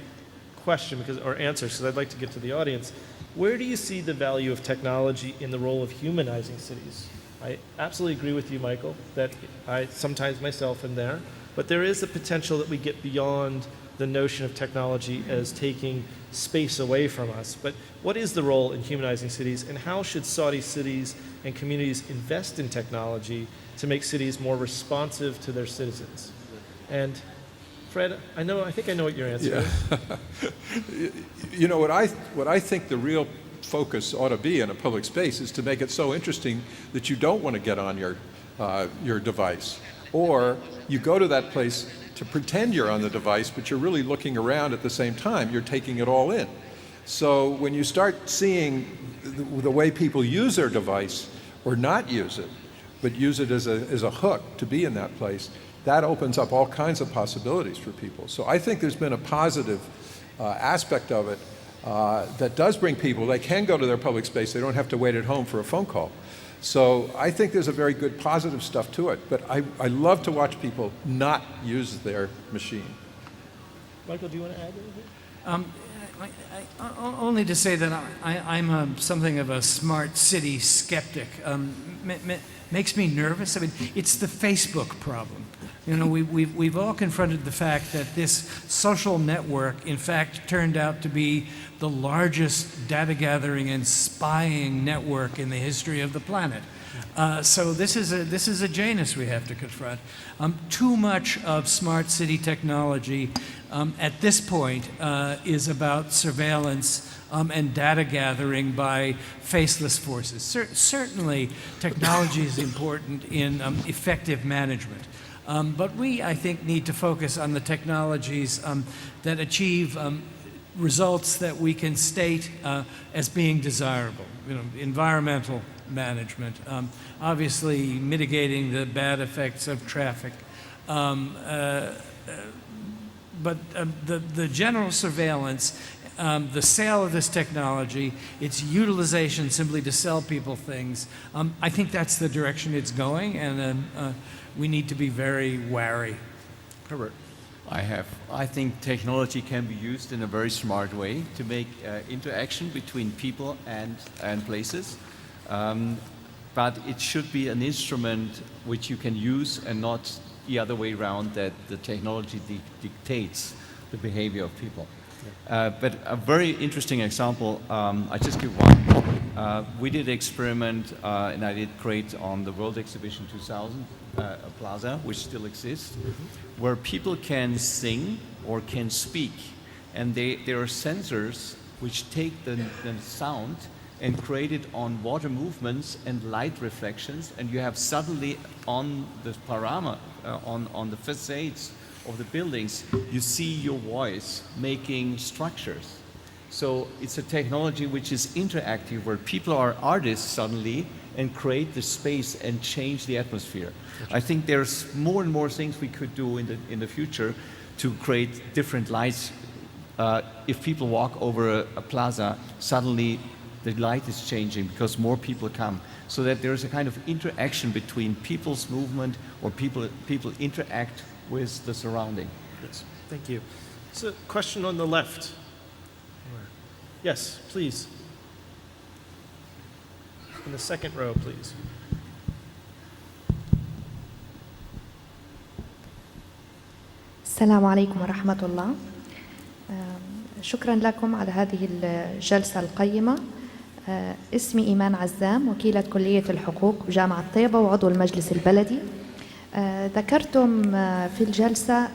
B: question or answer, because I'd like to get to the audience. Where do you see the value of technology in the role of humanizing cities? I absolutely agree with you, Michael, that I sometimes myself am there, but there is a potential that we get beyond the notion of technology as taking space away from us. But what is the role in humanizing cities, and how should Saudi cities and communities invest in technology to make cities more responsive to their citizens? And Fred, I think I know what your answer is.
E: What I think the real focus ought to be in a public space is to make it so interesting that you don't want to get on your device, or you go to that place to pretend you're on the device, but you're really looking around at the same time. You're taking it all in. So when you start seeing the way people use their device, or not use it, but use it as a hook to be in that place, that opens up all kinds of possibilities for people. So I think there's been a positive aspect of it that does bring people. They can go to their public space. They don't have to wait at home for a phone call. So I think there's a very good positive stuff to it. But I love to watch people not use their machine.
B: Michael, do you want to add anything?
D: Only to say that I'm something of a smart city skeptic. Makes me nervous. I mean, it's the Facebook problem. We've all confronted the fact that this social network, in fact, turned out to be the largest data gathering and spying network in the history of the planet. So this is a Janus we have to confront. Too much of smart city technology at this point is about surveillance and data gathering by faceless forces. Certainly, technology is important in effective management. But we, I think, need to focus on the technologies that achieve results that we can state as being desirable. Environmental management, obviously mitigating the bad effects of traffic. But the general surveillance the sale of this technology, its utilization simply to sell people things, I think that's the direction it's going, and we need to be very wary.
B: Herbert.
C: I think technology can be used in a very smart way to make interaction between people and places. But it should be an instrument which you can use and not the other way around, that the technology dictates the behavior of people. But a very interesting example, I just give one. We did an experiment, and I did create on the World Exhibition 2000, a plaza, which still exists, where people can sing or can speak. And there are sensors which take the sound and create it on water movements and light reflections, and you have suddenly on the panorama, on the facades of the buildings, you see your voice making structures. So it's a technology which is interactive, where people are artists suddenly and create the space and change the atmosphere. I think there's more and more things we could do in the future to create different lights. If people walk over a plaza, suddenly the light is changing because more people come, so that there's a kind of interaction between people's movement, or people interact with the surrounding.
B: Yes, thank you. So, a question on the left. Yes, please. In the second row, please.
G: السلام عليكم ورحمة الله. شكرا لكم على هذه الجلسة القيمة. اسمي إيمان عزام، وكيلة كلية الحقوق بجامعة طيبة وعضو المجلس البلدي. ذكرتم في الجلسة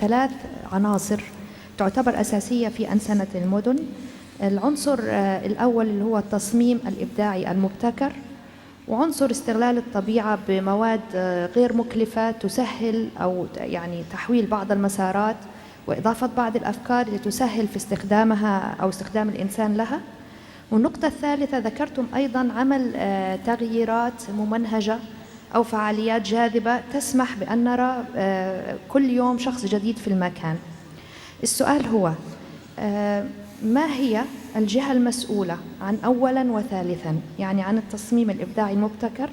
G: 3 عناصر تعتبر أساسية في أنسنة المدن. العنصر الأول اللي هو التصميم الإبداعي المبتكر، وعنصر استغلال الطبيعة بمواد غير مكلفة تسهل أو يعني تحويل بعض المسارات وإضافة بعض الأفكار لتسهل في استخدامها أو استخدام الإنسان لها. والنقطة الثالثة ذكرتم أيضاً عمل تغييرات ممنهجة أو فعاليات جاذبة تسمح بأن نرى كل يوم شخص جديد في المكان. السؤال هو ما هي الجهة المسؤولة عن أولاً وثالثاً، يعني عن التصميم الإبداعي المبتكر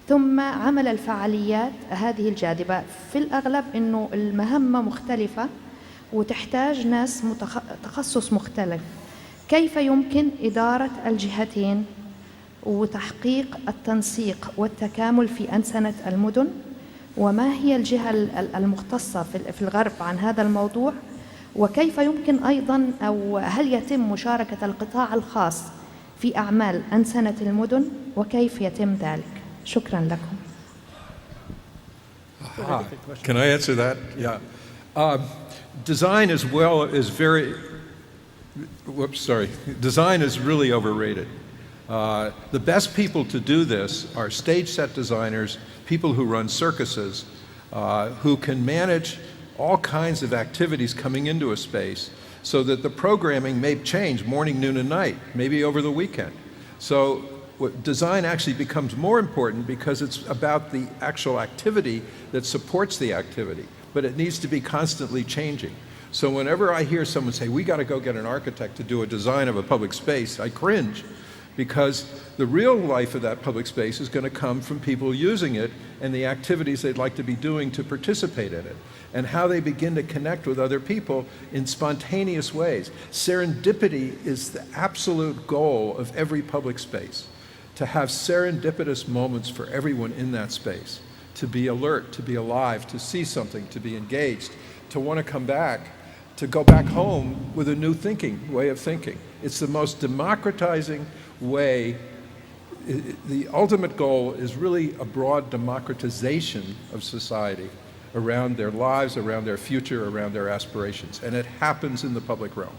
G: ثم عمل الفعاليات هذه الجاذبة؟ في الأغلب أنه المهمة مختلفة وتحتاج ناس تخصص مختلف. كيف يمكن إدارة الجهتين وتحقيق التنسيق والتكامل في أنسنة المدن؟ وما هي الجهة المختصة في الغرب عن هذا الموضوع؟ وكيف يمكن أيضاً أو هل يتم مشاركة القطاع الخاص في أعمال أنسنة المدن، وكيف يتم ذلك؟ شكراً لكم.
E: Can I answer that? Yeah. Design as well is Design is really overrated. The best people to do this are stage set designers, people who run circuses, who can manage all kinds of activities coming into a space so that the programming may change morning, noon, and night, maybe over the weekend. So design actually becomes more important because it's about the actual activity that supports the activity, but it needs to be constantly changing. So whenever I hear someone say, we got to go get an architect to do a design of a public space, I cringe, because the real life of that public space is going to come from people using it and the activities they'd like to be doing to participate in it, and how they begin to connect with other people in spontaneous ways. Serendipity is the absolute goal of every public space, to have serendipitous moments for everyone in that space, to be alert, to be alive, to see something, to be engaged, to want to come back, to go back home with a new way of thinking. It's the most democratizing way. The ultimate goal is really a broad democratization of society around their lives, around their future, around their aspirations. And it happens in the public realm.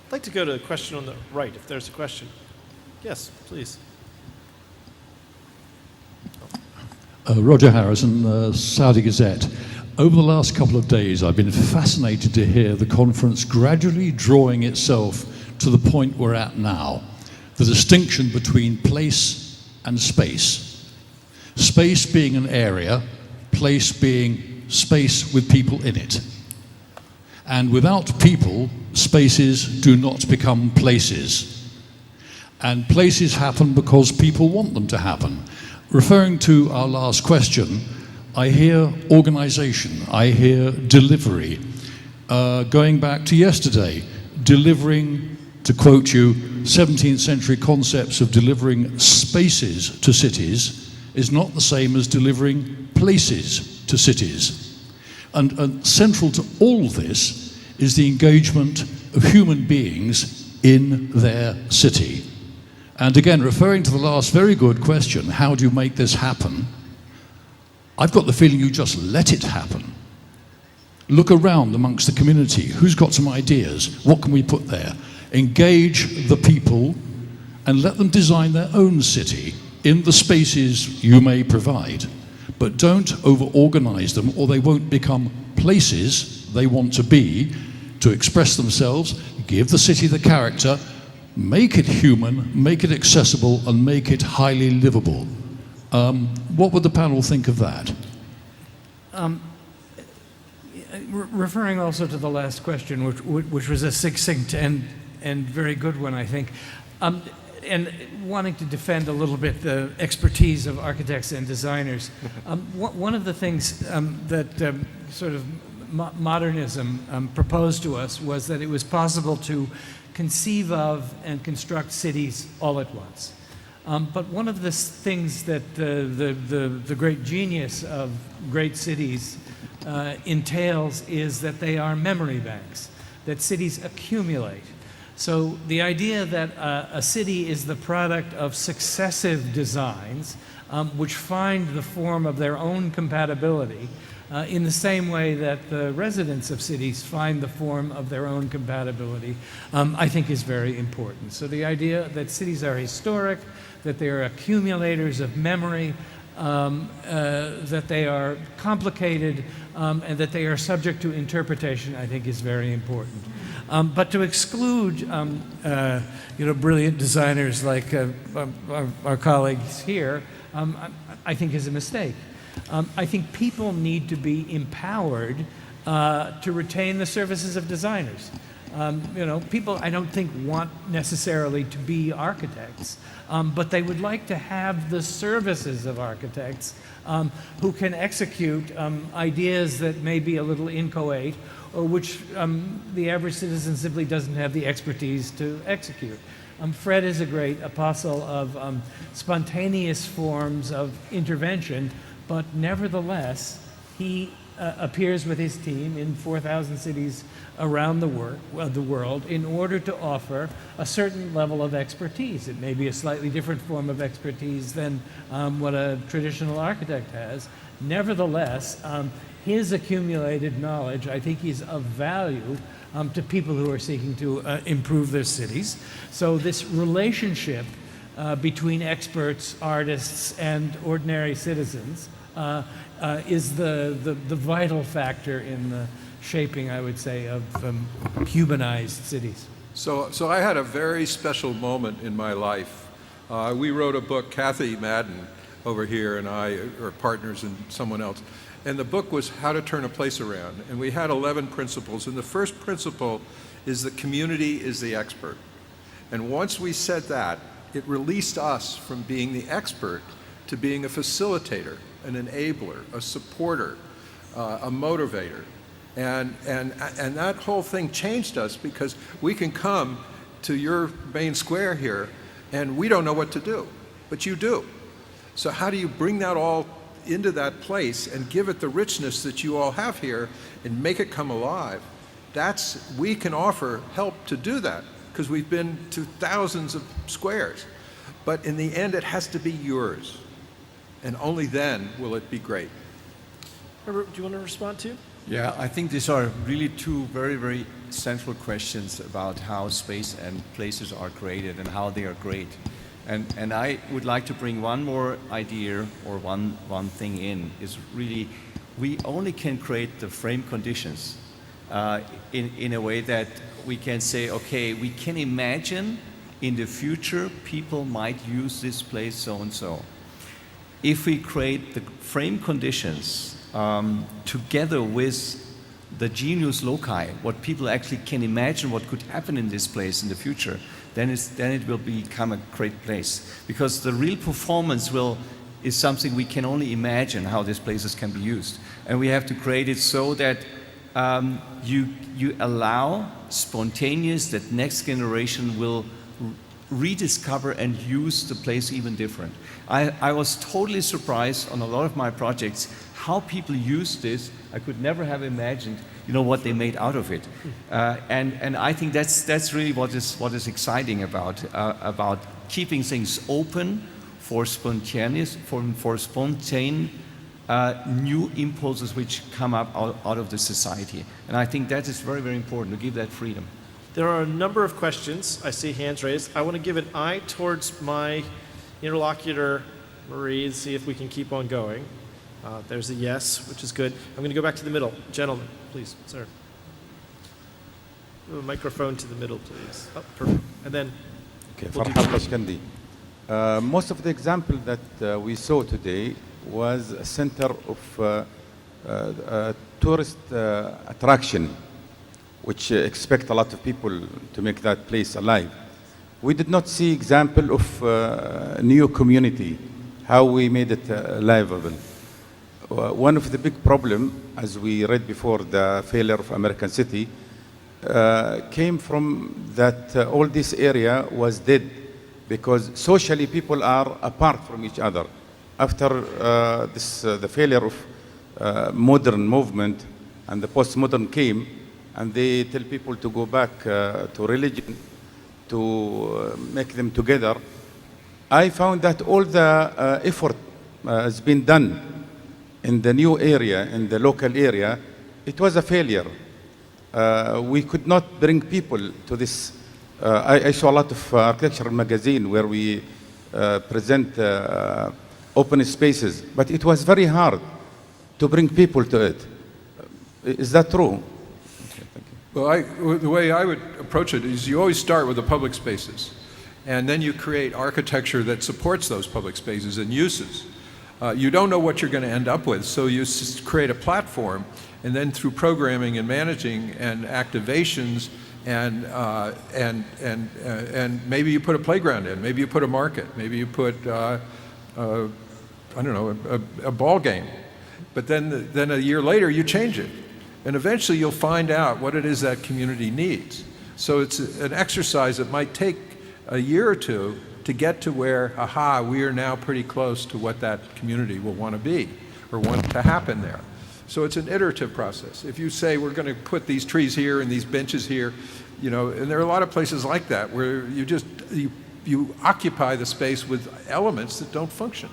B: I'd like to go to a question on the right, if there's a question. Yes, please.
H: Roger Harrison, Saudi Gazette. Over the last couple of days, I've been fascinated to hear the conference gradually drawing itself to the point we're at now. The distinction between place and space. Space being an area, place being space with people in it. And without people, spaces do not become places. And places happen because people want them to happen. Referring to our last question, I hear organization, I hear delivery. Going back to yesterday, delivering, to quote you, 17th century concepts of delivering spaces to cities is not the same as delivering places to cities. And central to all this is the engagement of human beings in their city. And again, referring to the last very good question, how do you make this happen? I've got the feeling you just let it happen. Look around amongst the community. Who's got some ideas? What can we put there? Engage the people and let them design their own city in the spaces you may provide. But don't over-organize them or they won't become places they want to be to express themselves, give the city the character, make it human, make it accessible, and make it highly livable. What would the panel think of that?
D: Referring also to the last question, which was a succinct and very good one, I think, and wanting to defend a little bit the expertise of architects and designers, one of the things that sort of modernism proposed to us was that it was possible to conceive of and construct cities all at once. But one of the things that the great genius of great cities entails is that they are memory banks, that cities accumulate. So the idea that a city is the product of successive designs which find the form of their own compatibility in the same way that the residents of cities find the form of their own compatibility, I think is very important. So the idea that cities are historic, that they are accumulators of memory, that they are complicated, and that they are subject to interpretation, I think is very important. But to exclude brilliant designers like our colleagues here, I think is a mistake. I think people need to be empowered to retain the services of designers. People I don't think want necessarily to be architects, but they would like to have the services of architects who can execute ideas that may be a little inchoate or which the average citizen simply doesn't have the expertise to execute. Fred is a great apostle of spontaneous forms of intervention, but nevertheless, he appears with his team in 4,000 cities around the world in order to offer a certain level of expertise. It may be a slightly different form of expertise than what a traditional architect has. Nevertheless, his accumulated knowledge, I think, is of value to people who are seeking to improve their cities. So this relationship between experts, artists, and ordinary citizens is the vital factor in the shaping, I would say, of humanized cities.
E: So I had a very special moment in my life. We wrote a book, Kathy Madden over here and I are partners and someone else. And the book was How to Turn a Place Around. And we had 11 principles. And the first principle is that community is the expert. And once we said that, it released us from being the expert to being a facilitator, an enabler, a supporter, a motivator. And that whole thing changed us because we can come to your main square here and we don't know what to do, but you do. So how do you bring that all into that place and give it the richness that you all have here and make it come alive? We can offer help to do that because we've been to thousands of squares. But in the end, it has to be yours. And only then will it be great.
B: Herbert, do you want to respond too?
C: Yeah, I think these are really two very, very central questions about how space and places are created and how they are great. And I would like to bring one more idea or one thing in, is really we only can create the frame conditions in a way that we can say, okay, we can imagine in the future people might use this place so and so. If we create the frame conditions together with the genius loci, what people actually can imagine what could happen in this place in the future, then it will become a great place. Because the real performance is something we can only imagine how these places can be used. And we have to create it so that you allow spontaneous, that next generation will rediscover and use the place even different. I was totally surprised on a lot of my projects how people use this. I could never have imagined, what they made out of it. And I think that's really what is exciting about keeping things open for spontaneous, for spontaneous new impulses which come up out of the society. And I think that is very, very important to give that freedom.
B: There are a number of questions. I see hands raised. I want to give an eye towards my interlocutor, Marie, and see if we can keep on going. There's a yes, which is good. I'm going to go back to the middle. Gentlemen, please, sir. A microphone to the middle, please. Oh, perfect. And then
F: Okay,
B: we'll do
F: Farhad Bashkandi. Most of the example that we saw today was a center of tourist attraction, which expect a lot of people to make that place alive. We did not see example of new community, how we made it livable. One of the big problem, as we read before, the failure of American City, came from that all this area was dead because socially people are apart from each other. After the failure of modern movement and the postmodern came, and they tell people to go back to religion, to make them together. I found that all the effort has been done in the new area, in the local area. It was a failure. We could not bring people to this. I saw a lot of architectural magazine where we present open spaces, but it was very hard to bring people to it. Is that true?
E: Well, the way I would approach it is you always start with the public spaces, and then you create architecture that supports those public spaces and uses. You don't know what you're going to end up with, so you create a platform, and then through programming and managing and activations and maybe you put a playground in, maybe you put a market, maybe you put I don't know, a ball game, but then a year later you change it. And eventually you'll find out what it is that community needs. So it's an exercise that might take a year or two to get to where, aha, we are now pretty close to what that community will want to be or want to happen there. So it's an iterative process. If you say we're going to put these trees here and these benches here, and there are a lot of places like that where you occupy the space with elements that don't function.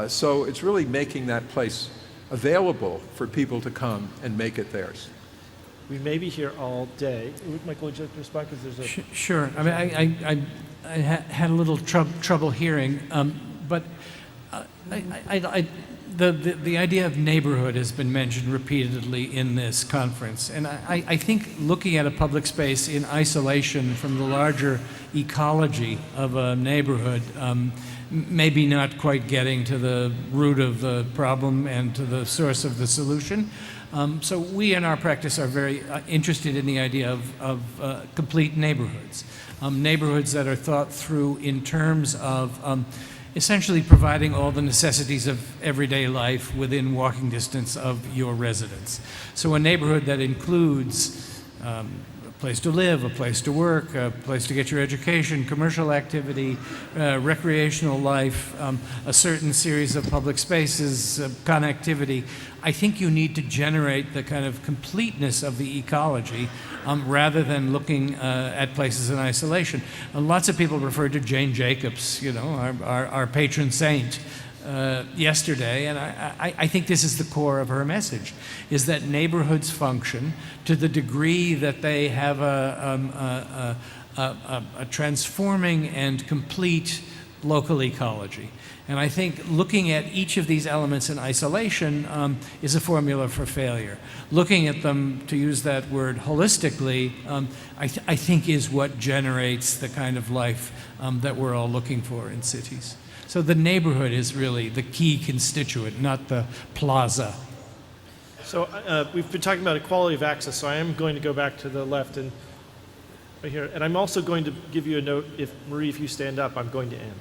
E: So it's really making that place available for people to come and make it theirs.
B: We may be here all day. Michael, would you like to respond? Because there's a...
D: Sure. I mean, I had a little trouble hearing, but the idea of neighborhood has been mentioned repeatedly in this conference. And I think looking at a public space in isolation from the larger ecology of a neighborhood maybe not quite getting to the root of the problem and to the source of the solution. So we in our practice are very interested in the idea of complete neighborhoods. Neighborhoods that are thought through in terms of essentially providing all the necessities of everyday life within walking distance of your residence. So a neighborhood that includes a place to live, a place to work, a place to get your education, commercial activity, recreational life, a certain series of public spaces, connectivity. I think you need to generate the kind of completeness of the ecology rather than looking at places in isolation. Lots of people referred to Jane Jacobs, our patron saint, yesterday, and I think this is the core of her message, is that neighborhoods function to the degree that they have a transforming and complete local ecology. And I think looking at each of these elements in isolation is a formula for failure. Looking at them, to use that word holistically, I think is what generates the kind of life that we're all looking for in cities. So the neighborhood is really the key constituent, not the plaza.
B: So we've been talking about equality of access, so I am going to go back to the left and right here. And I'm also going to give you a note, if Marie, if you stand up, I'm going to end.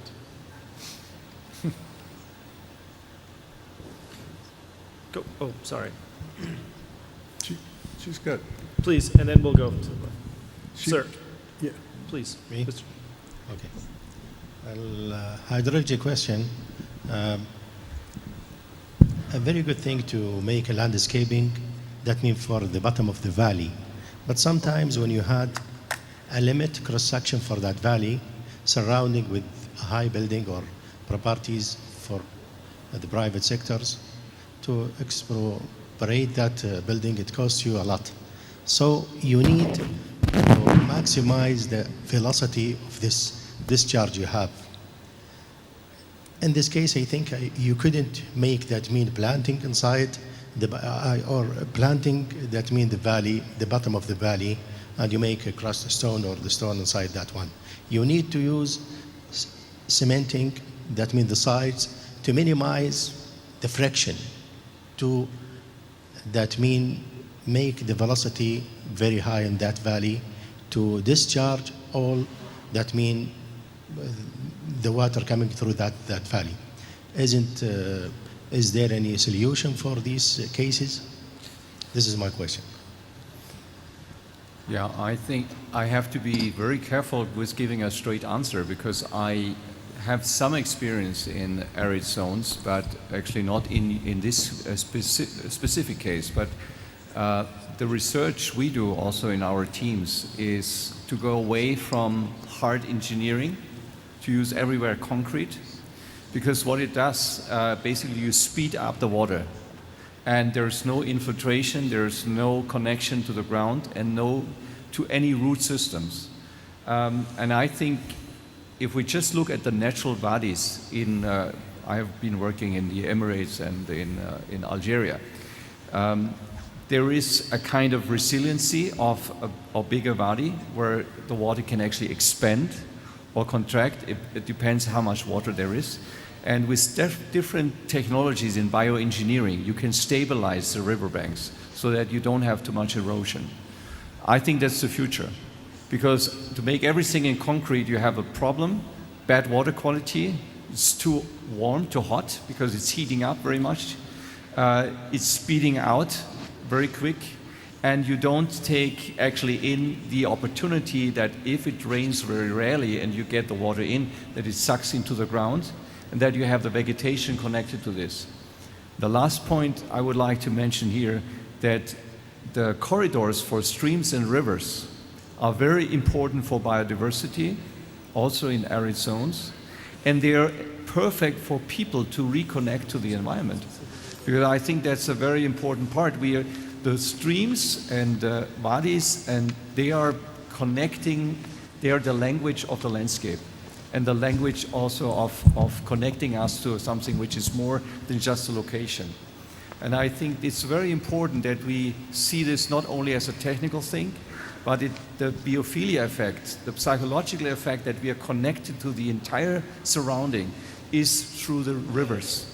B: Go. Oh, sorry.
E: She's good.
B: Please, and then we'll go to the left. Sir.
E: Yeah.
B: Please.
I: Me?
B: Mr.
I: Okay. Well, hydrology question. A very good thing to make a landscaping, that means for the bottom of the valley. But sometimes when you had a limit cross-section for that valley, surrounding with a high building or properties for the private sectors, to expropriate that building, it costs you a lot. So you need to maximize the velocity of this discharge you have. In this case, I think you couldn't make that mean planting inside or planting that mean the valley, the bottom of the valley, and you make a crushed stone or the stone inside that one. You need to use cementing, that means the sides, to minimize the friction, to that mean make the velocity very high in that valley, to discharge all that mean the water coming through that valley. Is there any solution for these cases? This is my question.
C: Yeah, I think I have to be very careful with giving a straight answer because I have some experience in arid zones, but actually not in this specific case. But the research we do also in our teams is to go away from hard engineering, to use everywhere concrete, because what it does, basically you speed up the water and there's no infiltration, there's no connection to the ground and no to any root systems. And I think if we just look at the natural bodies in, I have been working in the Emirates and in Algeria, there is a kind of resiliency of a bigger body where the water can actually expand or contract. It depends how much water there is. And with different technologies in bioengineering, you can stabilize the riverbanks so that you don't have too much erosion. I think that's the future. Because to make everything in concrete, you have a problem, bad water quality, it's too warm, too hot, because it's heating up very much. It's speeding out very quick, and you don't take actually in the opportunity that if it rains very rarely and you get the water in, that it sucks into the ground, and that you have the vegetation connected to this. The last point I would like to mention here, that the corridors for streams and rivers are very important for biodiversity, also in arid zones, and they are perfect for people to reconnect to the environment. Because I think that's a very important part. The streams and bodies, and they are connecting, they are the language of the landscape, and the language also of connecting us to something which is more than just a location. And I think it's very important that we see this not only as a technical thing, but the biophilia effect, the psychological effect that we are connected to the entire surrounding is through the rivers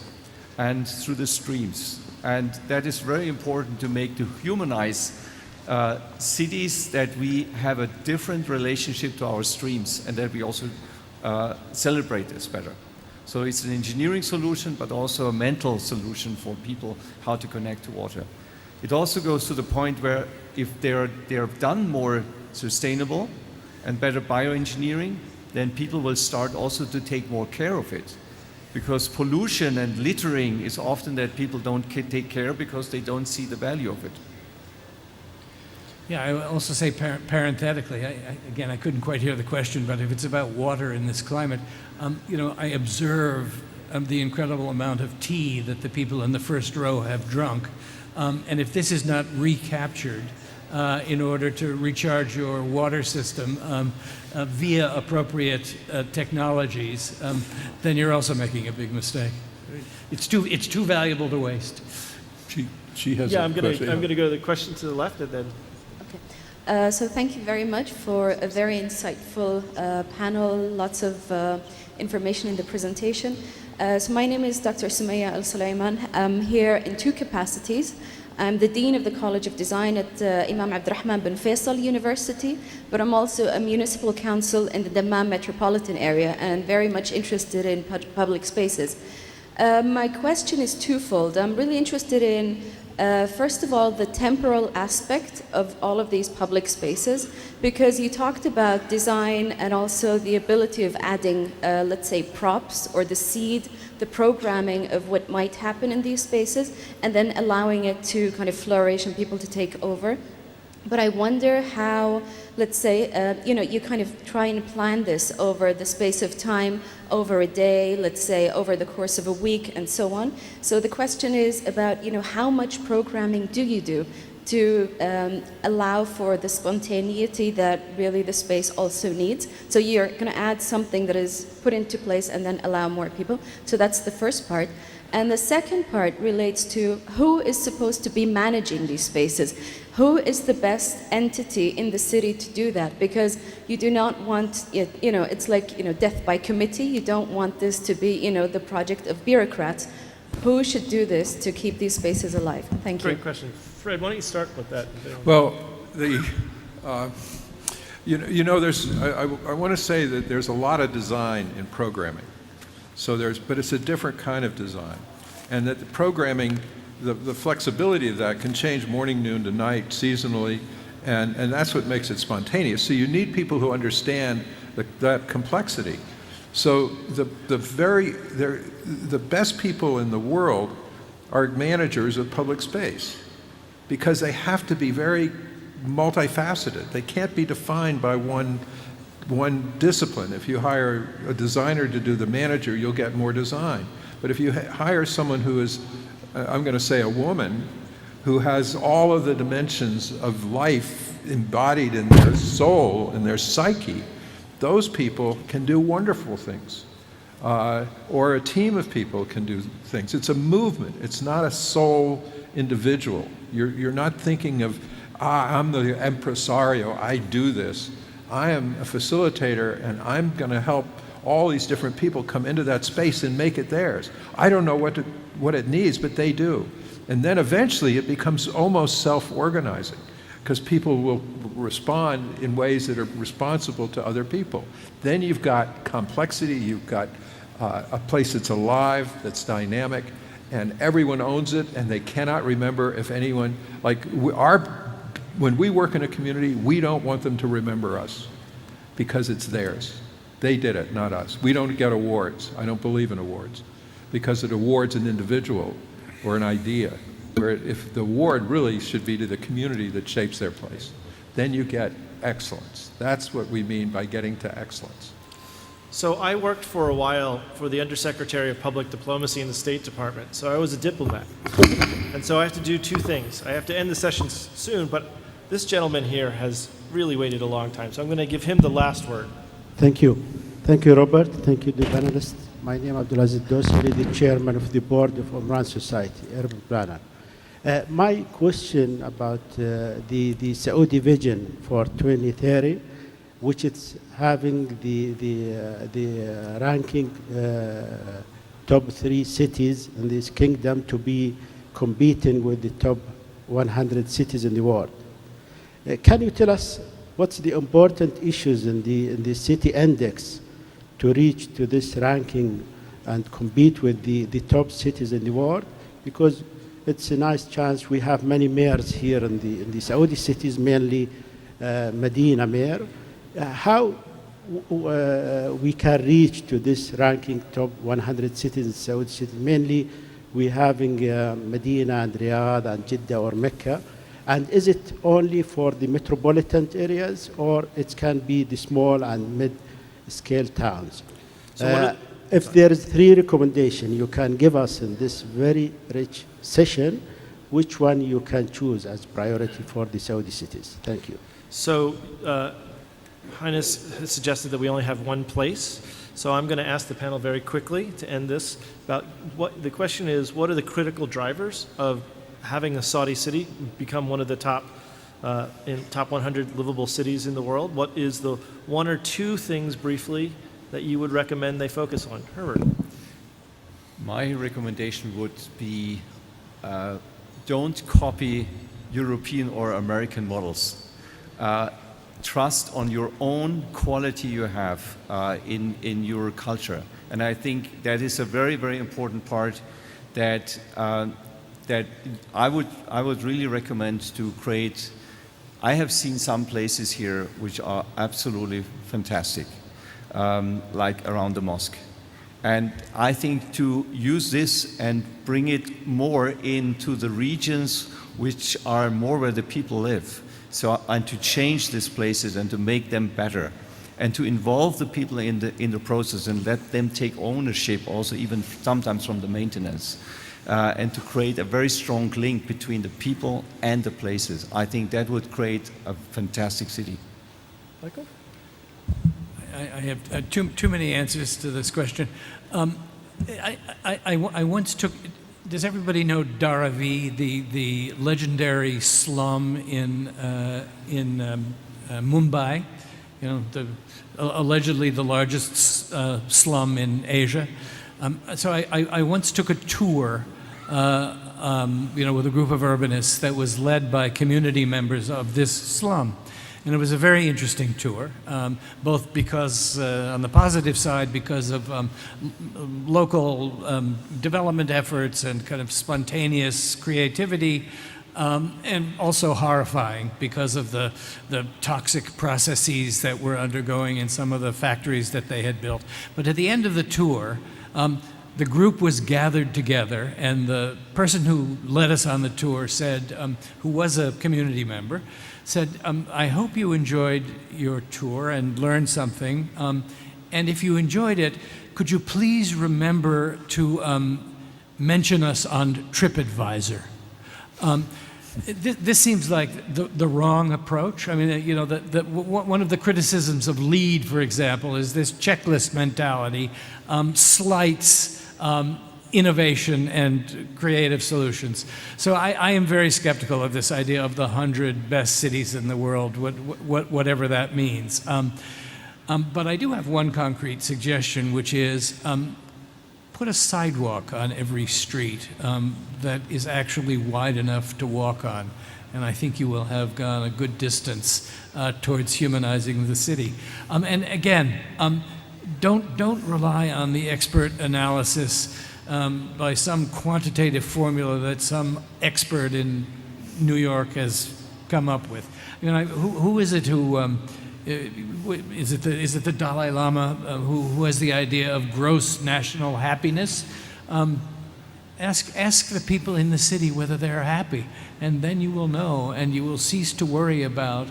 C: and through the streams. And that is very important to humanize cities, that we have a different relationship to our streams and that we also celebrate this better. So it's an engineering solution, but also a mental solution for people how to connect to water. It also goes to the point where if they're done more sustainable and better bioengineering, then people will start also to take more care of it. Because pollution and littering is often that people don't take care because they don't see the value of it.
D: Yeah, I will also say parenthetically, again, I couldn't quite hear the question, but if it's about water in this climate, I observe the incredible amount of tea that the people in the first row have drunk. And if this is not recaptured in order to recharge your water system via appropriate technologies, then you're also making a big mistake. It's too valuable to waste.
E: She has
B: I'm going to go to the question to the left and then.
J: Okay. So thank you very much for a very insightful panel, lots of information in the presentation. So my name is Dr. Sumaya Al-Sulaiman. I'm here in two capacities. I'm the Dean of the College of Design at Imam Abdurrahman bin Faisal University, but I'm also a municipal council in the Dammam metropolitan area and very much interested in public spaces. My question is twofold. I'm really interested in, first of all, the temporal aspect of all of these public spaces, because you talked about design and also the ability of adding, let's say, props or the seed, the programming of what might happen in these spaces, and then allowing it to kind of flourish and people to take over. But I wonder how, let's say, you kind of try and plan this over the space of time, over a day, let's say, over the course of a week, and so on. So the question is about, how much programming do you do to allow for the spontaneity that really the space also needs? So you're going to add something that is put into place and then allow more people. So that's the first part. And the second part relates to who is supposed to be managing these spaces. Who is the best entity in the city to do that? Because you do not want, it's like, death by committee. You don't want this to be, the project of bureaucrats. Who should do this to keep these spaces alive? Thank you.
B: Great question. Fred, why don't you start with that?
E: Well, I want to say that there's a lot of design in programming. But it's a different kind of design. And that the programming, the flexibility of that can change morning, noon to night, seasonally, and that's what makes it spontaneous. So you need people who understand that complexity. So the best people in the world are managers of public space, because they have to be very multifaceted. They can't be defined by one discipline. If you hire a designer to do the manager, you'll get more design. But if you hire someone who is, I'm going to say a woman, who has all of the dimensions of life embodied in their soul and their psyche, those people can do wonderful things. Or a team of people can do things. It's a movement. It's not a sole individual. You're not thinking of, I'm the impresario, I do this. I am a facilitator, and I'm going to help all these different people come into that space and make it theirs. I don't know what it needs, but they do. And then eventually it becomes almost self-organizing, because people will respond in ways that are responsible to other people. Then you've got complexity, you've got a place that's alive, that's dynamic, and everyone owns it, and they cannot remember if anyone, when we work in a community, we don't want them to remember us, because it's theirs. They did it, not us. We don't get awards. I don't believe in awards, because it awards an individual or an idea, where if the award really should be to the community that shapes their place. Then you get excellence. That's what we mean by getting to excellence.
B: So I worked for a while for the Undersecretary of Public Diplomacy in the State Department. So I was a diplomat. And so I have to do two things. I have to end the session soon, but this gentleman here has really waited a long time. So I'm going to give him the last word.
K: Thank you. Thank you, Robert. Thank you, the panelists. My name is Abdulaziz Dosri, the chairman of the board of Umran Society, urban planner. My question about the Saudi vision for 2030, which is having the ranking top 3 cities in this kingdom to be competing with the top 100 cities in the world. Can you tell us what's the important issues in the city index to reach to this ranking and compete with the top cities in the world? Because it's a nice chance. We have many mayors here in the Saudi cities, mainly Medina mayor. How we can reach to this ranking top 100 cities in Saudi cities? Mainly we having Medina and Riyadh and Jeddah or Mecca. And is it only for the metropolitan areas, or it can be the small and mid-scale towns? If there is 3 recommendations you can give us in this very rich session, which one you can choose as priority for the Saudi cities? Thank you.
B: So, Highness has suggested that we only have one place. So I'm going to ask the panel very quickly to end this about what the question is: what are the critical drivers of having a Saudi city become one of the top 100 livable cities in the world? What is the 1 or 2 things briefly that you would recommend they focus on? Herbert.
C: My recommendation would be don't copy European or American models. Trust on your own quality you have in your culture. And I think that is a very, very important part that, that I would really recommend to create. I have seen some places here which are absolutely fantastic, like around the mosque. And I think to use this and bring it more into the regions which are more where the people live. So, and to change these places and to make them better, and to involve the people in the process and let them take ownership also, even sometimes from the maintenance, and to create a very strong link between the people and the places. I think that would create a fantastic city. Michael?
D: I have too many answers to this question. I once took. Does everybody know Dharavi, the legendary slum in Mumbai? You know, allegedly the largest slum in Asia. So I once took a tour, you know, with a group of urbanists that was led by community members of this slum. And it was a very interesting tour, both because, on the positive side, because of local development efforts and kind of spontaneous creativity, and also horrifying because of the toxic processes that were undergoing in some of the factories that they had built. But at the end of the tour, the group was gathered together, and the person who led us on the tour said, who was a community member, said, I hope you enjoyed your tour and learned something. And if you enjoyed it, could you please remember to mention us on TripAdvisor? This seems like the wrong approach. I mean, you know, one of the criticisms of LEED, for example, is this checklist mentality slights innovation and creative solutions. So I am very skeptical of this idea of the 100 best cities in the world, whatever that means. But I do have one concrete suggestion, which is put a sidewalk on every street that is actually wide enough to walk on. And I think you will have gone a good distance towards humanizing the city. And again, don't rely on the expert analysis by some quantitative formula that some expert in New York has come up with. You know, who is it who, is it the Dalai Lama who has the idea of gross national happiness? Ask the people in the city whether they're happy, and then you will know, and you will cease to worry about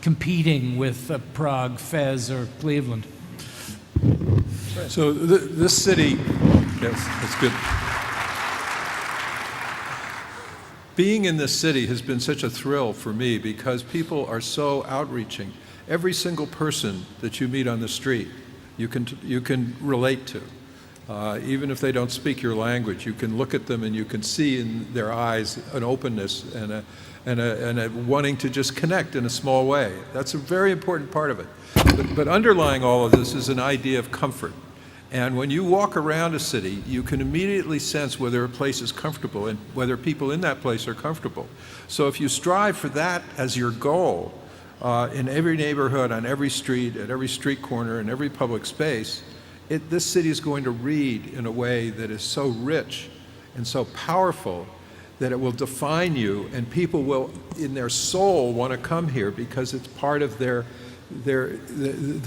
D: competing with Prague, Fez, or Cleveland.
E: So this city, yes, that's good. Being in this city has been such a thrill for me because people are so outreaching. Every single person that you meet on the street, you can relate to. Even if they don't speak your language, you can look at them and you can see in their eyes an openness and a wanting to just connect in a small way. That's a very important part of it. But underlying all of this is an idea of comfort. And when you walk around a city, you can immediately sense whether a place is comfortable and whether people in that place are comfortable. So if you strive for that as your goal, in every neighborhood, on every street, at every street corner, in every public space, this city is going to read in a way that is so rich and so powerful that it will define you, and people will, in their soul, want to come here because it's part of the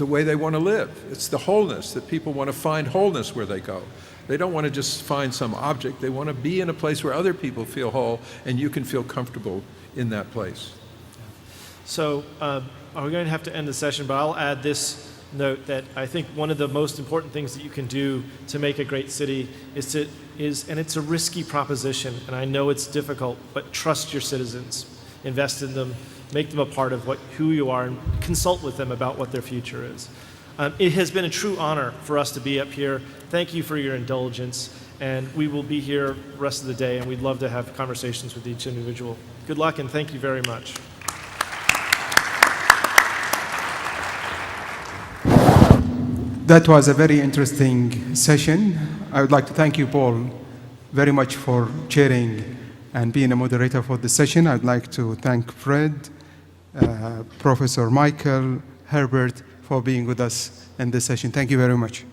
E: way they want to live. It's the wholeness, that people want to find wholeness where they go. They don't want to just find some object. They want to be in a place where other people feel whole, and you can feel comfortable in that place.
B: So we're going to have to end the session, but I'll add this note that I think one of the most important things that you can do to make a great city is, and it's a risky proposition, and I know it's difficult, but trust your citizens, invest in them, make them a part of who you are, and consult with them about what their future is. It has been a true honor for us to be up here. Thank you for your indulgence, and we will be here the rest of the day, and we'd love to have conversations with each individual. Good luck, and thank you very much.
A: That was a very interesting session. I would like to thank you, Paul, very much for chairing and being a moderator for the session. I'd like to thank Fred, Professor Michael, Herbert for being with us in this session. Thank you very much.